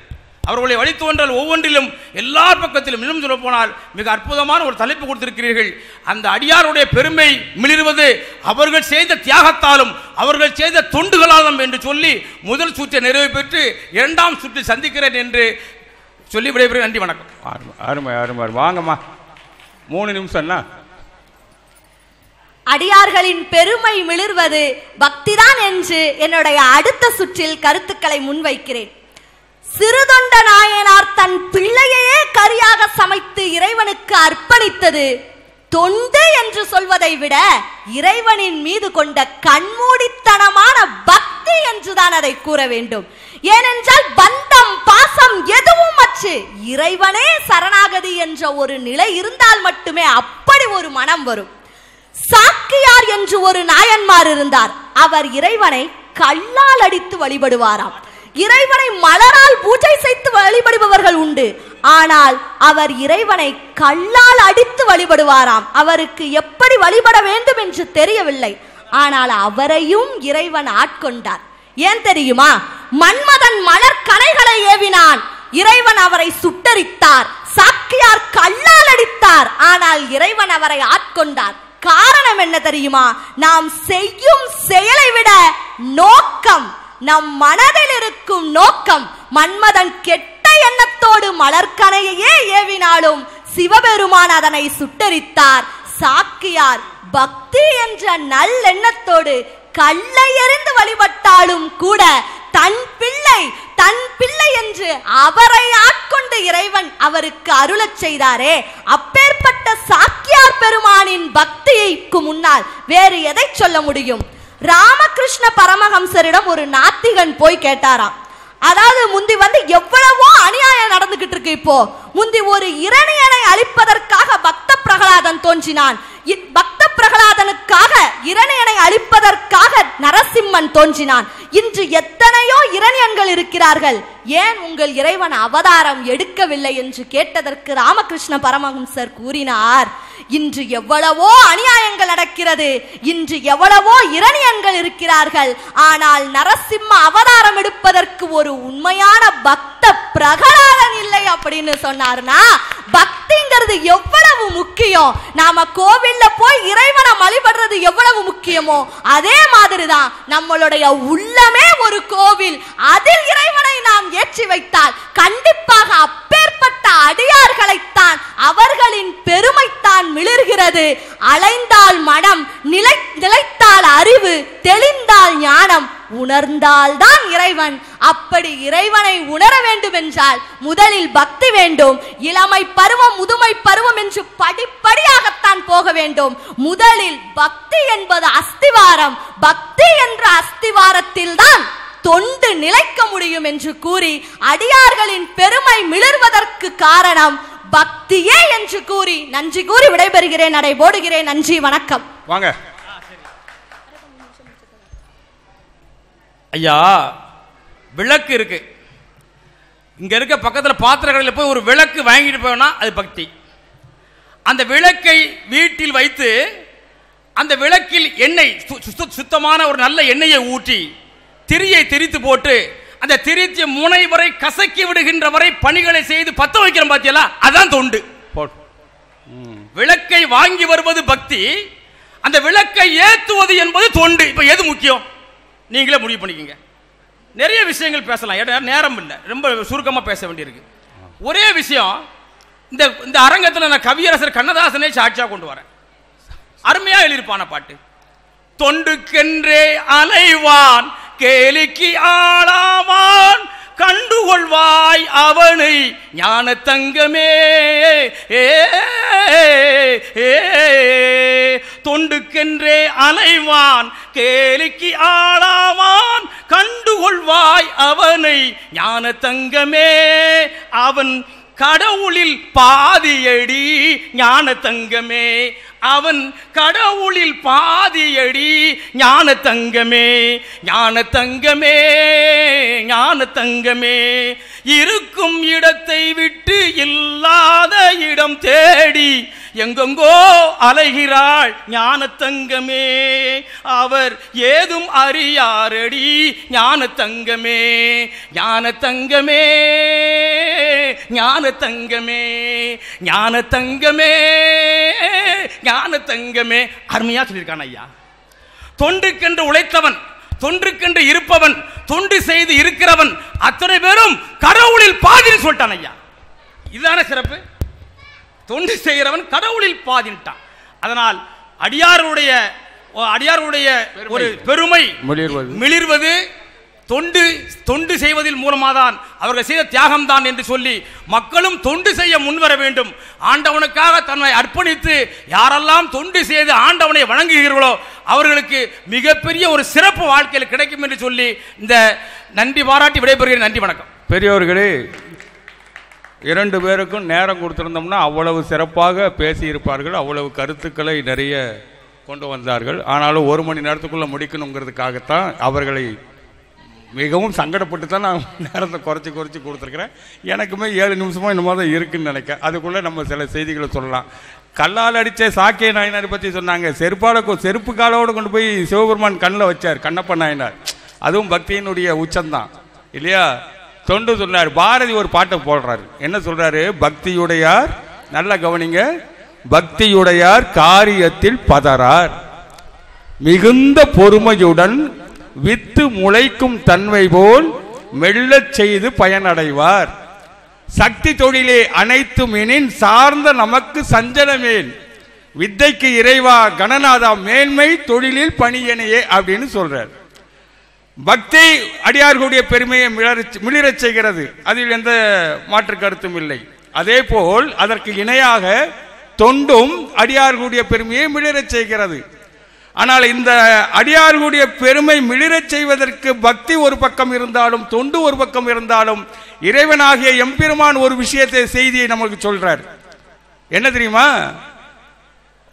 அவர்களை வழித்தோன்றல் ஒவ்வொன்றிலும் எல்லா பக்கத்திலும் இன்னும் சொல்ல போனால் மிக அற்புதமான ஒரு தலைப்பு கொடுத்திருக்கிறீர்கள். அந்த அடியாருடைய பெருமை மிளிர்வது அவர்கள் செய்த தியாகத்தாலும் அவர்கள் செய்த தொண்டுகளாலும் என்று சொல்லி முதல் சுற்றை நிறைவு பெற்று இரண்டாம் சுற்றில் சந்திக்கிறேன் என்று சொல்லி விடைபெறுகிறேன். நன்றி, வணக்கம். அருமை அருமை. வாங்கம்மா, 3 நிமிஷம்னா. அடியார்களின் பெருமை மிளிர்வது பக்திதான் என்று என்னுடைய அடுத்த சுற்றில் கருத்துக்களை முன்வைக்கிறேன். சிறுதொண்ட நாயனார் தன் பிள்ளையே கரியாக சமைத்து இறைவனுக்கு அர்ப்பணித்தது தொண்டு என்று சொல்வதை விட இறைவனின் மீது கொண்ட கண்மூடித்தனமான பக்தி என்றுதான் அதை கூற வேண்டும். ஏனென்றால் பந்தம் பாசம் எதுவும் அற்று இறைவனே சரணாகதி என்ற ஒரு நிலை இருந்தால் மட்டுமே அப்படி ஒரு மனம் வரும். சாக்கியார் என்று ஒரு நாயன்மார் இருந்தார். அவர் இறைவனை கல்லால் அடித்து வழிபடுவாராம். இறைவனை மலரால் பூஜை செய்து வழிபடுபவர்கள் உண்டு. ஆனால் அவர் இறைவனை கல்லால் அடித்து வழிபடுவாராம். அவருக்கு எப்படி வழிபட வேண்டும் என்று தெரியவில்லை. ஆனால் அவரையும் இறைவன் ஆட்கொண்டார். ஏன் தெரியுமா? மன்மதன் மலர் கணைகளை ஏவினான், இறைவன் அவரை சுட்டரித்தார். சாக்கியார் கல்லால் அடித்தார், ஆனால் இறைவன் அவரை ஆட்கொண்டார். காரணம் என்ன தெரியுமா? நாம் செய்யும் செயலை விட நோக்கம், நம் மனதில் இருக்கும் நோக்கம். மன்மதன் கெட்ட எண்ணத்தோடு மலர்கணையே ஏவினாலும் சிவபெருமான் அதனை சுட்டரித்தார். சாக்கியார் பக்தி என்ற நல்லெண்ணத்தோடு கல்லை எறிந்து வழிபட்டாலும் கூட தன் பிள்ளை என்று அவரை ஆட்கொண்டு இறைவன் அவருக்கு அருளச் செய்தாரே. அப்பேற்பட்ட சாக்கியார் பெருமானின் பக்திக்கு முன்னால் வேறு எதை சொல்ல முடியும்? ராமகிருஷ்ண பரமஹம்சரிடம் ஒரு நாத்திகன் போய் கேட்டாராம். அதாவது முந்தி எவ்வளவோ அநியாயம் நடந்துகிட்டு இருக்கு. இப்போ முந்தி ஒரு இரணியனை அழிப்பதற்காக பக்த பிரகலாதன் தோன்றினான். பக்த பிரகலாதனுக்காக இரணியனை அழிப்பதற்காக நரசிம்மன் தோன்றினான். இன்று எத்தனையோ இரணியன்கள் இருக்கிறார்கள். ஏன் உங்கள் இறைவன் அவதாரம் எடுக்கவில்லை என்று கேட்டதற்கு ராமகிருஷ்ண பரமஹம்சர் கூறினார், இன்று எவ்வளவோ அநியாயங்கள் நடக்கிறது, இன்று எவ்வளவோ இரணியன்கள் இருக்கிறார்கள். ஆனால் நரசிம்ம அவதாரம் எடுப்பதற்கு ஒரு உண்மையான பக்த பிரகலாதன் இல்லை அப்படின்னு சொன்னார்னா பக்திங்கிறது எவ்வளவு முக்கியம். நாம கோவில்ல போய் இறைவனை வழிபடுறது எவ்வளவு முக்கியமோ அதே மாதிரிதான் நம்மளுடைய உள்ளமே ஒரு கோவில். அதில் இறைவனை நாம் ஏற்றி வைத்தால் கண்டிப்பாக அப்பேற்பட்ட அடியார்களைத்தான், அவர்களின் பெருமைத்தான் மிளிர்கிறது. அலைந்தால் மனம், நிலைத்தால் அறிவு, தெளிந்தால் ஞானம், உணர்ந்தால்தான் இறைவன். அப்படி இறைவனை உணர வேண்டும் என்றால் முதலில் பக்தி வேண்டும். இளமை பருவம், முதுமை பருவம் என்று படிப்படியாகத்தான் போக வேண்டும். முதலில் பக்தி என்பது அஸ்திவாரம். பக்தி என்ற அஸ்திவாரத்தில் தான் தொண்டு நிலைக்க முடியும் என்று கூறி அடியார்களின் பெருமை மிளிர்வதற்கு காரணம் பக்தியே என்று கூறி நன்றி கூறி விடைபெறுகிறேன், நடை போடுகிறேன். நன்றி, வணக்கம். வாங்க ஐயா. விளக்கு இருக்கு, இங்க இருக்க பக்கத்தில் பாத்திரங்களில் போய் ஒரு விளக்கு வாங்கிட்டு போனா அது பக்தி. அந்த விளக்கை வீட்டில் வைத்து அந்த விளக்கில் எண்ணெய், சுத்தமான ஒரு நல்ல எண்ணெயை ஊற்றி திரியை திரித்து போட்டு அந்த திரிச்ச முனை வரை கசக்கி விடுகின்ற வரை பணிகளை செய்து பத்த வைக்கிறோம் பாத்தியலா, அதான் தொண்டு. விளக்கை வாங்கி வருவது பக்தி, அந்த விளக்கை ஏற்றுவது என்பது தொண்டு. இப்ப எது முக்கியம் நீங்களே முடிவு பண்ணிக்கங்க. நிறைய விஷயங்கள் பேசலாம், நேரம் இல்லை, ரொம்ப சுருக்கமா பேச வேண்டியிருக்கு. ஒரே விஷயம், இந்த அரங்கத்தில் நான் கவியரசர் கண்ணதாசனை சாட்சியா கொண்டு வரேன். அருமையா எழுதியிருப்பான பாட்டு. தொண்டுக்கென்றே அலைவான், கேலிக்கு ஆளாவான், கண்டுகொள்வாய் அவனை ஞான தங்கமே. தொண்டுக்கென்றே அலைவான், கேலிக்கு ஆளாவான், கண்டுகொள்வாய் அவனை ஞான தங்கமே. அவன் கடவுளில் பாதியடி ஞான தங்கமே, அவன் கடவுளில் பாதியடி ஞான தங்கமே. ஞான தங்கமே, ஞான தங்கமே. இருக்கும் இடத்தை விட்டு இல்லாத இடம் தேடி எங்கெங்கோ அலைகிறாள் ஞானத்தங்கமே, அவர் ஏதும் அறியாரடி ஞானத்தங்கமே, ஞானத்தங்கமே, ஞானத்தங்கமே, ஞானத்தங்கமே, ஞானத்தங்கமே. அருமையா சொல்லியிருக்கான் ஐயா. தொண்டுக்கென்று உழைத்தவன், தொண்டுக்கென்று இருப்பவன், தொண்டு செய்து இருக்கிறவன் அத்தனை பேரும் கடவுளில் பாதின்னு சொல்லிட்டான் ஐயா. இதுதானே சிறப்பு. தொண்டு செய்கிறவன் கடவுளில் பாதின்ட்டான். அதனால் அடியாருடைய ஒரு பெருமை மிளிர்வது தொண்டு செய்வதில் மூலமாதான், அவர்கள் செய்த தியாகம் தான் என்று சொல்லி மக்களும் தொண்டு செய்ய முன்வர வேண்டும். ஆண்டவனுக்காக தன்னை அர்ப்பணித்து யாரெல்லாம் தொண்டு செய்து ஆண்டவனை வணங்குகிறீர்களோ அவர்களுக்கு மிகப்பெரிய ஒரு சிறப்பு வாழ்க்கையில் கிடைக்கும் என்று சொல்லி இந்த நன்றி பாராட்டி விடைபெறுகிறேன். நன்றி, வணக்கம். பெரியவர்களே, 2 பேருக்கும் நேரம் கொடுத்திருந்தோம்னா அவ்வளவு சிறப்பாக பேசியிருப்பார்கள், அவ்வளவு கருத்துக்களை நிறைய கொண்டு வந்தார்கள். ஆனாலும் 1 மணி நேரத்துக்குள்ளே முடிக்கணுங்கிறதுக்காகத்தான் அவர்களை மிகவும் சங்கடப்பட்டு தான் நான் நேரத்தை குறைச்சி கொடுத்துருக்குறேன். எனக்குமே 7 நிமிஷமோ என்னமோ தான் இருக்குன்னு நினைக்கிறேன். அதுக்குள்ளே நம்ம சில செய்திகளை சொல்லலாம். கல்லால் அடித்த சாக்கிய நாயனாரை பற்றி சொன்னாங்க. செருப்பு காலோடு கொண்டு போய் சிவபெருமான் கண்ணில் வச்சார் கண்ணப்ப நாயனார். அதுவும் பக்தியினுடைய உச்சம்தான் இல்லையா? தொண்டு சொன்னார். பாரதி ஒரு பாட்டை போடுறாரு. என்ன சொல்றாரு? பக்தியுடையார், நல்ல கவனிங்க, பக்தியுடையார் காரியத்தில் பதறார், மிகுந்த பொறுமையுடன் வித்து முளைக்கும் தன்மை போல் மெல்லச் செய்து பயனடைவார். சக்தி தொழிலே அனைத்தும் எனின் சார்ந்த நமக்கு சஞ்சலமேன், வித்தைக்கு இறைவா கணநாதா மேன்மை தொழிலில் பணியனையே அப்படின்னு சொல்றார். பக்தி அடியார்களுடைய பெருமையை மிளிரச் செய்கிறது, அதில் எந்த மாற்று கருத்தும் இல்லை. அதே போல் அதற்கு இணையாக தொண்டும் அடியார்களுடைய பெருமையை மிளிரச் செய்கிறது. ஆனால் இந்த அடியார்களுடைய பெருமை மிளிரச் செய்வதற்கு பக்தி ஒரு பக்கம் இருந்தாலும் தொண்டு ஒரு பக்கம் இருந்தாலும் இறைவனாகிய எம்பெருமான் ஒரு விஷயத்தை செய்தியை நமக்கு சொல்றார். என்ன தெரியுமா?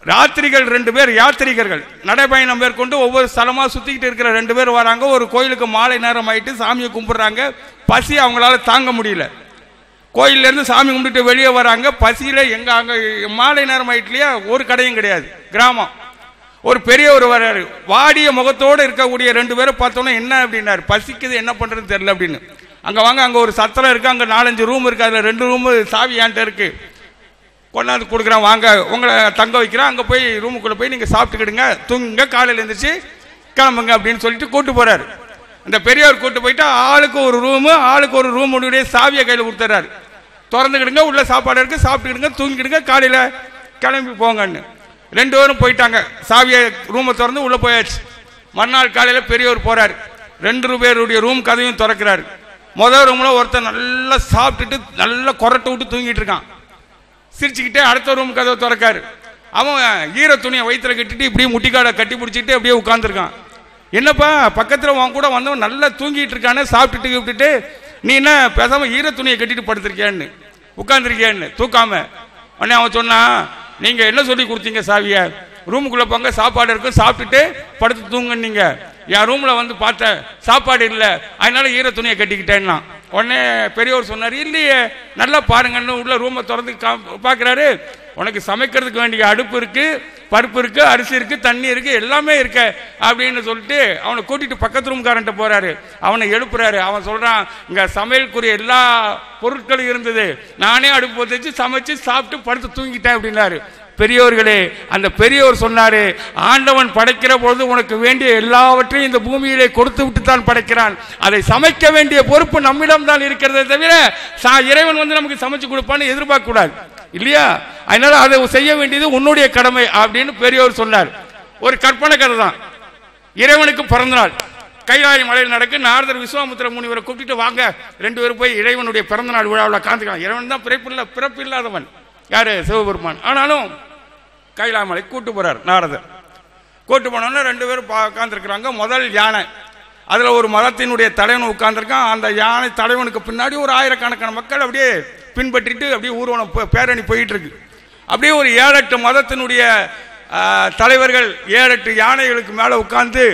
ராத்திரிகள் 2 பேர் யாத்திரிகர்கள் நடைபயணம் மேற்கொண்டு ஒவ்வொரு ஸ்தலமா சுத்திக்கிட்டு இருக்கிற 2 பேர் வராங்க. ஒரு கோயிலுக்கு மாலை நேரம் ஆயிட்டு சாமியை கும்பிடுறாங்க. பசி அவங்களால தாங்க முடியல. கோயில்ல இருந்து சாமி கும்பிட்டு வெளியே வராங்க. பசியில எங்க அங்க மாலை நேரம் ஆயிட்டுலையா, ஒரு கடையும் கிடையாது, கிராமம். ஒரு பெரியவர் வர்றாரு. வாடிய முகத்தோடு இருக்கக்கூடிய 2 பேரை பார்த்தோன்னா என்ன அப்படின்னாரு, பசிக்குது என்ன பண்றதுன்னு தெரியல அப்படின்னு. அங்க வாங்க, அங்க ஒரு சத்திரம் இருக்கு, அங்க 4-5 ரூம் இருக்கு, அதுல 2 ரூம் சாவி என்கிட்ட இருக்கு, கொண்டாந்து கொடுக்குறேன், வாங்க உங்களை தங்க வைக்கிறேன், அங்கே போய் ரூமுக்குள்ளே போய் நீங்கள் சாப்பிட்டுக்கிடுங்க, தூங்குங்க, காலையில் எழுந்திரிச்சு கிளம்புங்க அப்படின்னு சொல்லிட்டு கூட்டு போகிறாரு. அந்த பெரியவர் கூட்டு போயிட்டு ஆளுக்கு ஒரு ரூமு, ஆளுக்கு ஒரு ரூமுடைய சாவியை கையில் கொடுத்துட்றாரு. திறந்துக்கிடுங்க, உள்ள சாப்பாடு இருக்குது, சாப்பிட்டுக்கிடுங்க, தூங்கிக்கிடுங்க, காலையில் கிளம்பி போங்கன்னு. 2 பேரும் போயிட்டாங்க. சாவியை ரூமை திறந்து உள்ளே போயாச்சு. மறுநாள் காலையில் பெரியவர் போகிறார். 2 பேருடைய ரூம் கதையும் திறக்கிறாரு. முதல் ரூமில் ஒருத்தர் நல்லா சாப்பிட்டுட்டு நல்லா கொரட்டை விட்டு தூங்கிட்டு இருக்கான். சிரிச்சுக்கிட்டே அடுத்த ரூம் கதவை திறக்காரு. அவன் ஈர துணியை வயிற்றுல கட்டிட்டு இப்படியே முட்டிக்காடை கட்டி பிடிச்சிட்டு அப்படியே உட்காந்துருக்கான். என்னப்பா பக்கத்தில் உன் கூட வந்தவன் நல்லா தூங்கிட்டு இருக்கானே, சாப்பிட்டுட்டு விட்டுட்டு நீ என்ன பேசாமல் ஈர துணியை கட்டிட்டு படுத்திருக்கியான்னு உட்காந்துருக்கியான்னு தூக்காம. உடனே அவன் சொன்னான், நீங்கள் என்ன சொல்லி கொடுத்தீங்க சாவியை? ரூமுக்குள்ளே போங்க, சாப்பாடு இருக்கும், சாப்பிட்டுட்டு படுத்து தூங்குன்னீங்க. என் ரூமில் வந்து பார்த்தேன் சாப்பாடு இல்லை, அதனால ஈர துணியை கட்டிக்கிட்டேன்னா. உடனே பெரியவர் சொன்னார், இல்லையே நல்லா பாருங்கன்னு உள்ள ரூமை திறந்து பார்க்குறாரு. உனக்கு சமைக்கிறதுக்கு வேண்டிய அடுப்பு இருக்கு, பருப்பு இருக்கு, அரிசி இருக்கு, தண்ணி இருக்கு, எல்லாமே இருக்கு அப்படின்னு சொல்லிட்டு அவனை கூட்டிட்டு பக்கத்து ரூம்காரன்ட்ட போறாரு. அவனை எழுப்புறாரு. அவன் சொல்றான், இங்க சமையலுக்குரிய எல்லா பொருட்களும் இருந்தது, நானே அடுப்பு வச்சு சமைச்சு சாப்பிட்டு படுத்து தூங்கிட்டேன் அப்படின்னாரு. பெரியோர்களே, அந்த பெரியவர் சொன்னாரு, ஆண்டவன் படைக்கிற பொழுது உனக்கு வேண்டிய எல்லாவற்றையும் இந்த பூமியிலே கொடுத்து விட்டு தான் படைக்கிறான். அதை சமைக்க வேண்டிய பொறுப்பு நம்மிடம் தான் இருக்கிறதே தவிர இறைவன் வந்து நமக்கு சமைச்சு கொடுப்பான்னு எதிர்பார்க்க கூடாது இல்லையா? அதனால அதை செய்ய வேண்டியது உன்னுடைய கடமை அப்படின்னு பெரியவர் சொன்னார். ஒரு கற்பனை கதை தான். இறைவனுக்கு பிறந்த நாள் கைலாய மலையில் நடக்கு. நாரதர் விஸ்வாமித்திர முனிவரை கூப்பிட்டு வாங்க 2 பேரும் போய் இறைவனுடைய பிறந்த நாள் விழாவில் காந்துக்கலாம். இறைவன் தான் பிறப்பு இல்லாதவன், யாரு? சிவபெருமான். ஆனாலும் கைலாமலை கூட்டு போறார் நாரதர். கூட்டு போனோன்னா 2 பேரும் உட்காந்துருக்குறாங்க. முதல் யானை, அதில் ஒரு மதத்தினுடைய தலைவன் உட்கார்ந்துருக்கான். அந்த யானை தலைவனுக்கு பின்னாடி ஒரு ஆயிரக்கணக்கான மக்கள் அப்படியே பின்பற்றிட்டு அப்படியே ஊர்வலம் பேரணி போயிட்டு இருக்கு. அப்படியே ஒரு 7-8 மதத்தினுடைய தலைவர்கள் 7-8 யானைகளுக்கு மேலே உட்கார்ந்து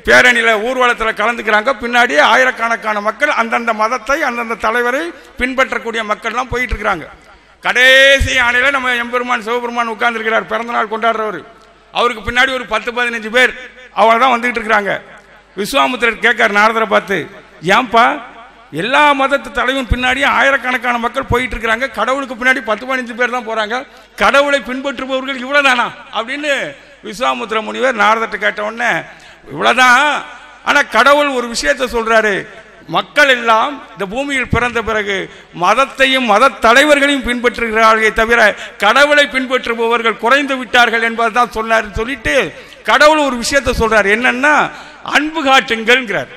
பேரணியில் ஊர்வலத்தில் கலந்துக்கிறாங்க. பின்னாடியே ஆயிரக்கணக்கான மக்கள் அந்தந்த மதத்தை அந்தந்த தலைவரை பின்பற்றக்கூடிய மக்கள்லாம் போயிட்டு இருக்கிறாங்க. கடைசி ஆணையில் நம்ம எம்பெருமான் சிவபெருமான் உட்கார்ந்துருக்கிறார், பிறந்தநாள் கொண்டாடுறவர். அவருக்கு பின்னாடி ஒரு 10-15 பேர் அவளை தான் வந்துகிட்டு இருக்கிறாங்க. விஸ்வாமித்திரர் கேட்கார் நாரதரை பார்த்து, ஏன்பா எல்லா மதத்து தலைவன் பின்னாடியும் ஆயிரக்கணக்கான மக்கள் போயிட்டு இருக்கிறாங்க, கடவுளுக்கு பின்னாடி 10-15 பேர் தான் போறாங்க, கடவுளை பின்பற்றுபவர்கள் இவ்வளவுதானா அப்படின்னு விஸ்வாமித்திர முனிவர் நாரதத்தை கேட்ட உடனே, இவ்வளவுதான். ஆனா கடவுள் ஒரு விஷயத்தை சொல்றாரு, மக்கள் எல்லாம் இந்த பூமியில் பிறந்த பிறகு மதத்தையும் மத தலைவர்களையும் பின்பற்றுகிறார்களே தவிர கடவுளை பின்பற்றுபவர்கள் குறைந்து விட்டார்கள் என்பதுதான் சொன்னார். சொல்லிட்டு கடவுள் ஒரு விஷயத்தை சொல்றாரு, என்னன்னா அன்பு காட்டுங்கிறார்.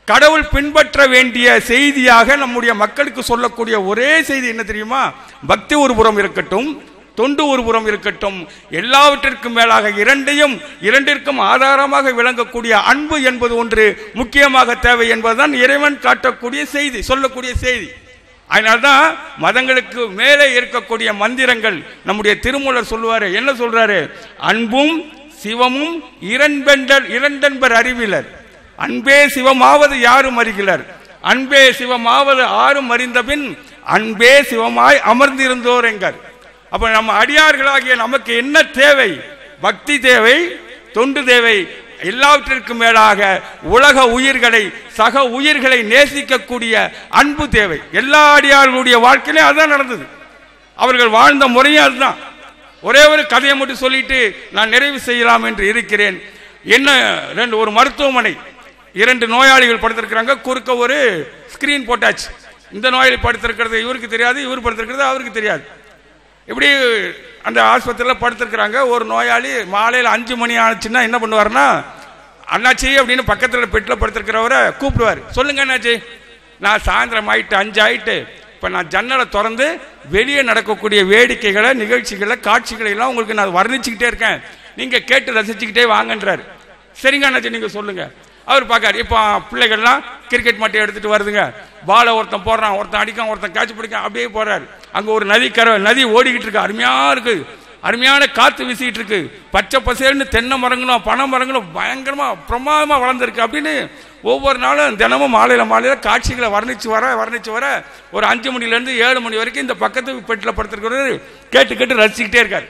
கடவுள் பின்பற்ற வேண்டிய செய்தியாக நம்முடைய மக்களுக்கு சொல்லக்கூடிய ஒரே செய்தி என்ன தெரியுமா? பக்தி ஒரு புறம் இருக்கட்டும், தொண்டு ஒரு புறம் இருக்கட்டும், எல்லாவற்றிற்கும் மேலாக இரண்டிற்கும் ஆதாரமாக விளங்கக்கூடிய அன்பு என்பது ஒன்று முக்கியமாக தேவை என்பதுதான் இறைவன் காட்டக்கூடிய செய்தி, சொல்லக்கூடிய செய்தி. அதனால்தான் மதங்களுக்கு மேலே இருக்கக்கூடிய மந்திரங்கள் நம்முடைய திருமூலர் சொல்லுவாரு, என்ன சொல்றாரு? அன்பும் சிவமும் இரண்டென்பர் அறிவிலர், அன்பே சிவமாவது யாரும் அறிகிறார், அன்பே சிவமாவது ஆறும் அறிந்த பின் அன்பே சிவமாய் அமர்ந்திருந்தோர் என்கார். அப்ப நம்ம அடியார்களாகிய நமக்கு என்ன தேவை? பக்தி தேவை, தொண்டு தேவை, எல்லாவற்றிற்கும் மேலாக உலக உயிர்களை, சக உயிர்களை நேசிக்கக்கூடிய அன்பு தேவை. எல்லா அடியார்களுடைய வாழ்க்கையிலும் அதுதான் நடந்தது. அவர்கள் வாழ்ந்த முறையும் அதுதான். ஒரே ஒரு கதையை மட்டும் சொல்லிட்டு நான் நிறைவு செய்யலாம் என்று இருக்கிறேன். என்ன, ஒரு மருத்துவமனை, 2 நோயாளிகள் படுத்திருக்கிறாங்க, குறுக்க ஒரு ஸ்கிரீன் போட்டாச்சு. இந்த நோயாளி படுத்திருக்கிறது இவருக்கு தெரியாது, இவர் படுத்திருக்கிறது அவருக்கு தெரியாது. இப்படி அந்த ஆஸ்பத்திரியில் படுத்திருக்கிறாங்க. ஒரு நோயாளி மாலையில் 5 மணி ஆச்சுன்னா என்ன பண்ணுவார்னா, அண்ணாச்சி அப்படின்னு பக்கத்தில் பெட்டில் படுத்திருக்கிறவரை கூப்பிடுவார். சொல்லுங்க அண்ணாச்சி, நான் சாயந்தரம் ஆயிட்டு 5 ஆயிட்டு, இப்போ நான் ஜன்னலை திறந்து வெளியே நடக்கக்கூடிய வேடிக்கைகளை, நிகழ்ச்சிகளை, காட்சிகளை எல்லாம் உங்களுக்கு நான் வர்ணிச்சுக்கிட்டே இருக்கேன், நீங்கள் கேட்டு ரசிச்சுக்கிட்டே வாங்கன்றார். சரிங்க அண்ணாச்சி நீங்கள் சொல்லுங்க. அவர் பார்க்காரு, இப்போ பிள்ளைகள்லாம் கிரிக்கெட் மட்டை எடுத்துட்டு வருதுங்க, பாலை ஒருத்தன் போடுறான், ஒருத்தன் அடிக்கான், ஒருத்தன் கேட்ச் பிடிக்கான், அப்படியே போறாரு. அங்கே ஒரு நதி ஓடிக்கிட்டு இருக்கு, அருமையா இருக்கு, அருமையான காற்று வீசிக்கிட்டு இருக்கு, பச்சை பசேல்னு தென்னை மரங்களும் பனை மரங்களும் பயங்கரமா பிரமாதமா வளர்ந்துருக்கு அப்படின்னு ஒவ்வொரு நாளும் தினமும் மாலையில காட்சிகளை வர்ணிச்சு வர ஒரு 5 மணிலேருந்து 7 மணி வரைக்கும் இந்த பக்கத்து பெட்டில் படுத்திருக்கிறவர் கேட்டு ரசிச்சுக்கிட்டே இருக்காரு.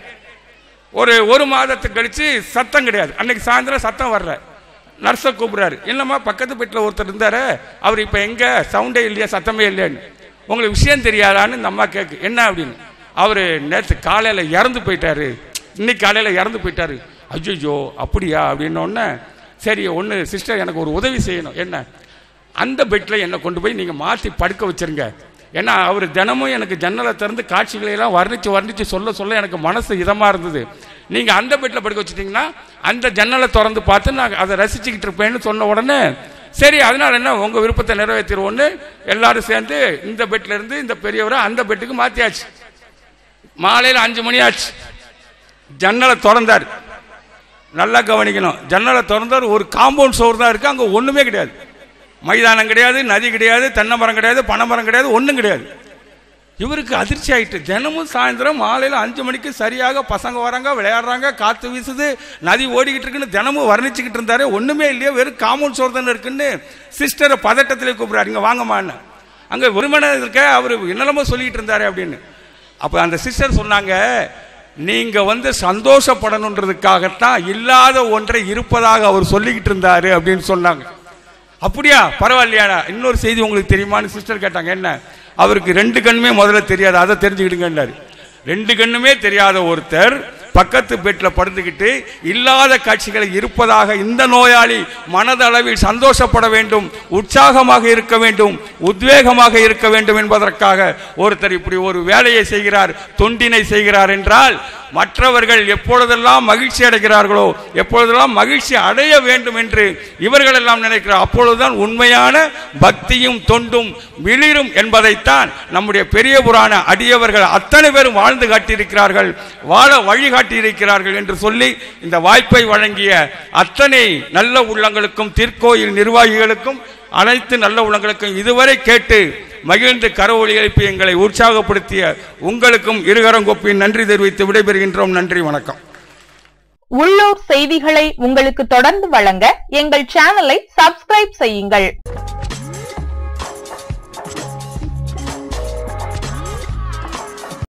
ஒரு மாதத்துக்கு கழிச்சு சத்தம் கிடையாது. அன்னைக்கு சாயந்தரம் சத்தம் வர்ற நர்ஸை கூப்பிடுறாரு, இல்லைம்மா பக்கத்து பெட்டில் ஒருத்தர் இருந்தாரு, அவர் இப்போ எங்க, சவுண்டே இல்லையா, சத்தமே இல்லையான்னு. உங்களுக்கு விஷயம் தெரியாதான்னு இந்த அம்மா கேட்கு. என்ன அப்படின்னு, அவர் நேற்று காலையில் இறந்து போயிட்டாரு, இன்னைக்கு காலையில் இறந்து போயிட்டாரு. அஜ்ஜோ அப்படியா அப்படின்னோடனே, சரி ஒன்று சிஸ்டர் எனக்கு ஒரு உதவி செய்யணும். என்ன, அந்த பெட்டில் என்னை கொண்டு போய் நீங்கள் மாற்றி படுக்க வச்சுருங்க. ஏன்னா அவர் தினமும் எனக்கு ஜன்னலை திறந்து காட்சிகளையெல்லாம் வர்ணித்து சொல்ல எனக்கு மனசு இதமாக இருந்தது. நீங்கள் அந்த பெட்டில் படுக்க வச்சுட்டிங்கன்னா அந்த ஜன்னலை திறந்து பார்த்து நான் அதை ரசிச்சுக்கிட்டு இருப்பேன்னு சொன்ன உடனே, சரி அதனால் என்ன, உங்கள் விருப்பத்தை நிறைவேற்றிடுவோன்னு எல்லாரும் சேர்ந்து இந்த பெட்டில் இருந்து இந்த பெரியவரை அந்த பெட்டுக்கு மாற்றியாச்சு. மாலையில் 5 மணி ஆச்சு. ஜன்னலை திறந்தார். நல்லா கவனிக்கணும், ஜன்னலை திறந்தார், ஒரு காம்பவுண்ட் சோர் தான் இருக்குது, அங்கே ஒன்றுமே கிடையாது. மைதானம் கிடையாது, நதி கிடையாது, தென்னை மரம் கிடையாது, பனை மரம் கிடையாது, ஒன்றும் கிடையாது. இவருக்கு அதிர்ச்சி ஆயிட்டு. தினமும் சாயந்தரம் மாலையில் 5 மணிக்கு சரியாக பசங்க வராங்க, விளையாடுறாங்க, காற்று வீசுது, நதி ஓடிக்கிட்டு இருக்குன்னு தினமும் வர்ணிச்சுக்கிட்டு இருந்தாரு. ஒன்றுமே இல்லையா, வெறும் காம்பவுண்ட் சோர் தானே இருக்குன்னு சிஸ்டரை பதட்டத்திலே கூப்பிடுறாரு, இங்கே வாங்கம்மான்னு. அங்கே ஒருமனை இருக்க அவர் என்னெல்லாமோ சொல்லிக்கிட்டு இருந்தாரு அப்படின்னு. அப்போ அந்த சிஸ்டர் சொன்னாங்க, நீங்கள் சந்தோஷப்படணுன்றதுக்காகத்தான் இல்லாத ஒன்றை இருப்பதாக அவர் சொல்லிக்கிட்டு இருந்தாரு அப்படின்னு சொன்னாங்க. அப்படியா, பரவாயில்லையாடா. இன்னொரு செய்தி உங்களுக்கு தெரியுமான்னு சிஸ்டர் கேட்டாங்க. என்ன, அவருக்கு 2 கண்ணுமே முதல்ல தெரியாது, அதை தெரிஞ்சுக்கிடுங்கன்னாரு. 2 கண்ணுமே தெரியாத ஒருத்தர் பக்கத்து பெட்டில் படுத்துக்கிட்டு இல்லாத காட்சிகளை இருப்பதாக இந்த நோயாளி மனதளவில் சந்தோஷப்பட வேண்டும், உற்சாகமாக இருக்க வேண்டும், உத்வேகமாக இருக்க வேண்டும் என்பதற்காக ஒருத்தர் இப்படி ஒரு வேலையை செய்கிறார், தொண்டினை செய்கிறார் என்றால் மற்றவர்கள் எப்பொழுதெல்லாம் மகிழ்ச்சி அடைகிறார்களோ, எப்பொழுதெல்லாம் மகிழ்ச்சி அடைய வேண்டும் என்று இவர்கள் எல்லாம் நினைக்கிறார். அப்பொழுதுதான் உண்மையான பக்தியும் தொண்டும் விளிரும் என்பதைத்தான் நம்முடைய பெரிய புராண அடியவர்கள் அத்தனை பேரும் வாழ்ந்து காட்டியிருக்கிறார்கள், வாழ வழிகாட்டியிருக்கிறார்கள் என்று சொல்லி இந்த வாய்ப்பை வழங்கிய அத்தனை நல்ல உள்ளங்களுக்கும், திருக்கோயில் நிர்வாகிகளுக்கும், அனைத்து நல்ல உள்ளங்களுக்கும், இதுவரை கேட்டு மகிழ்ந்து கரவொலி எழுப்பி எங்களை உற்சாகப்படுத்திய உங்களுக்கும் இருகரங்கொப்பி நன்றி தெரிவித்து விடைபெறுகின்றோம். நன்றி, வணக்கம். உள்ளூர் செய்திகளை உங்களுக்கு தொடர்ந்து வழங்க எங்கள் சேனலை சப்ஸ்கிரைப் செய்யுங்கள்.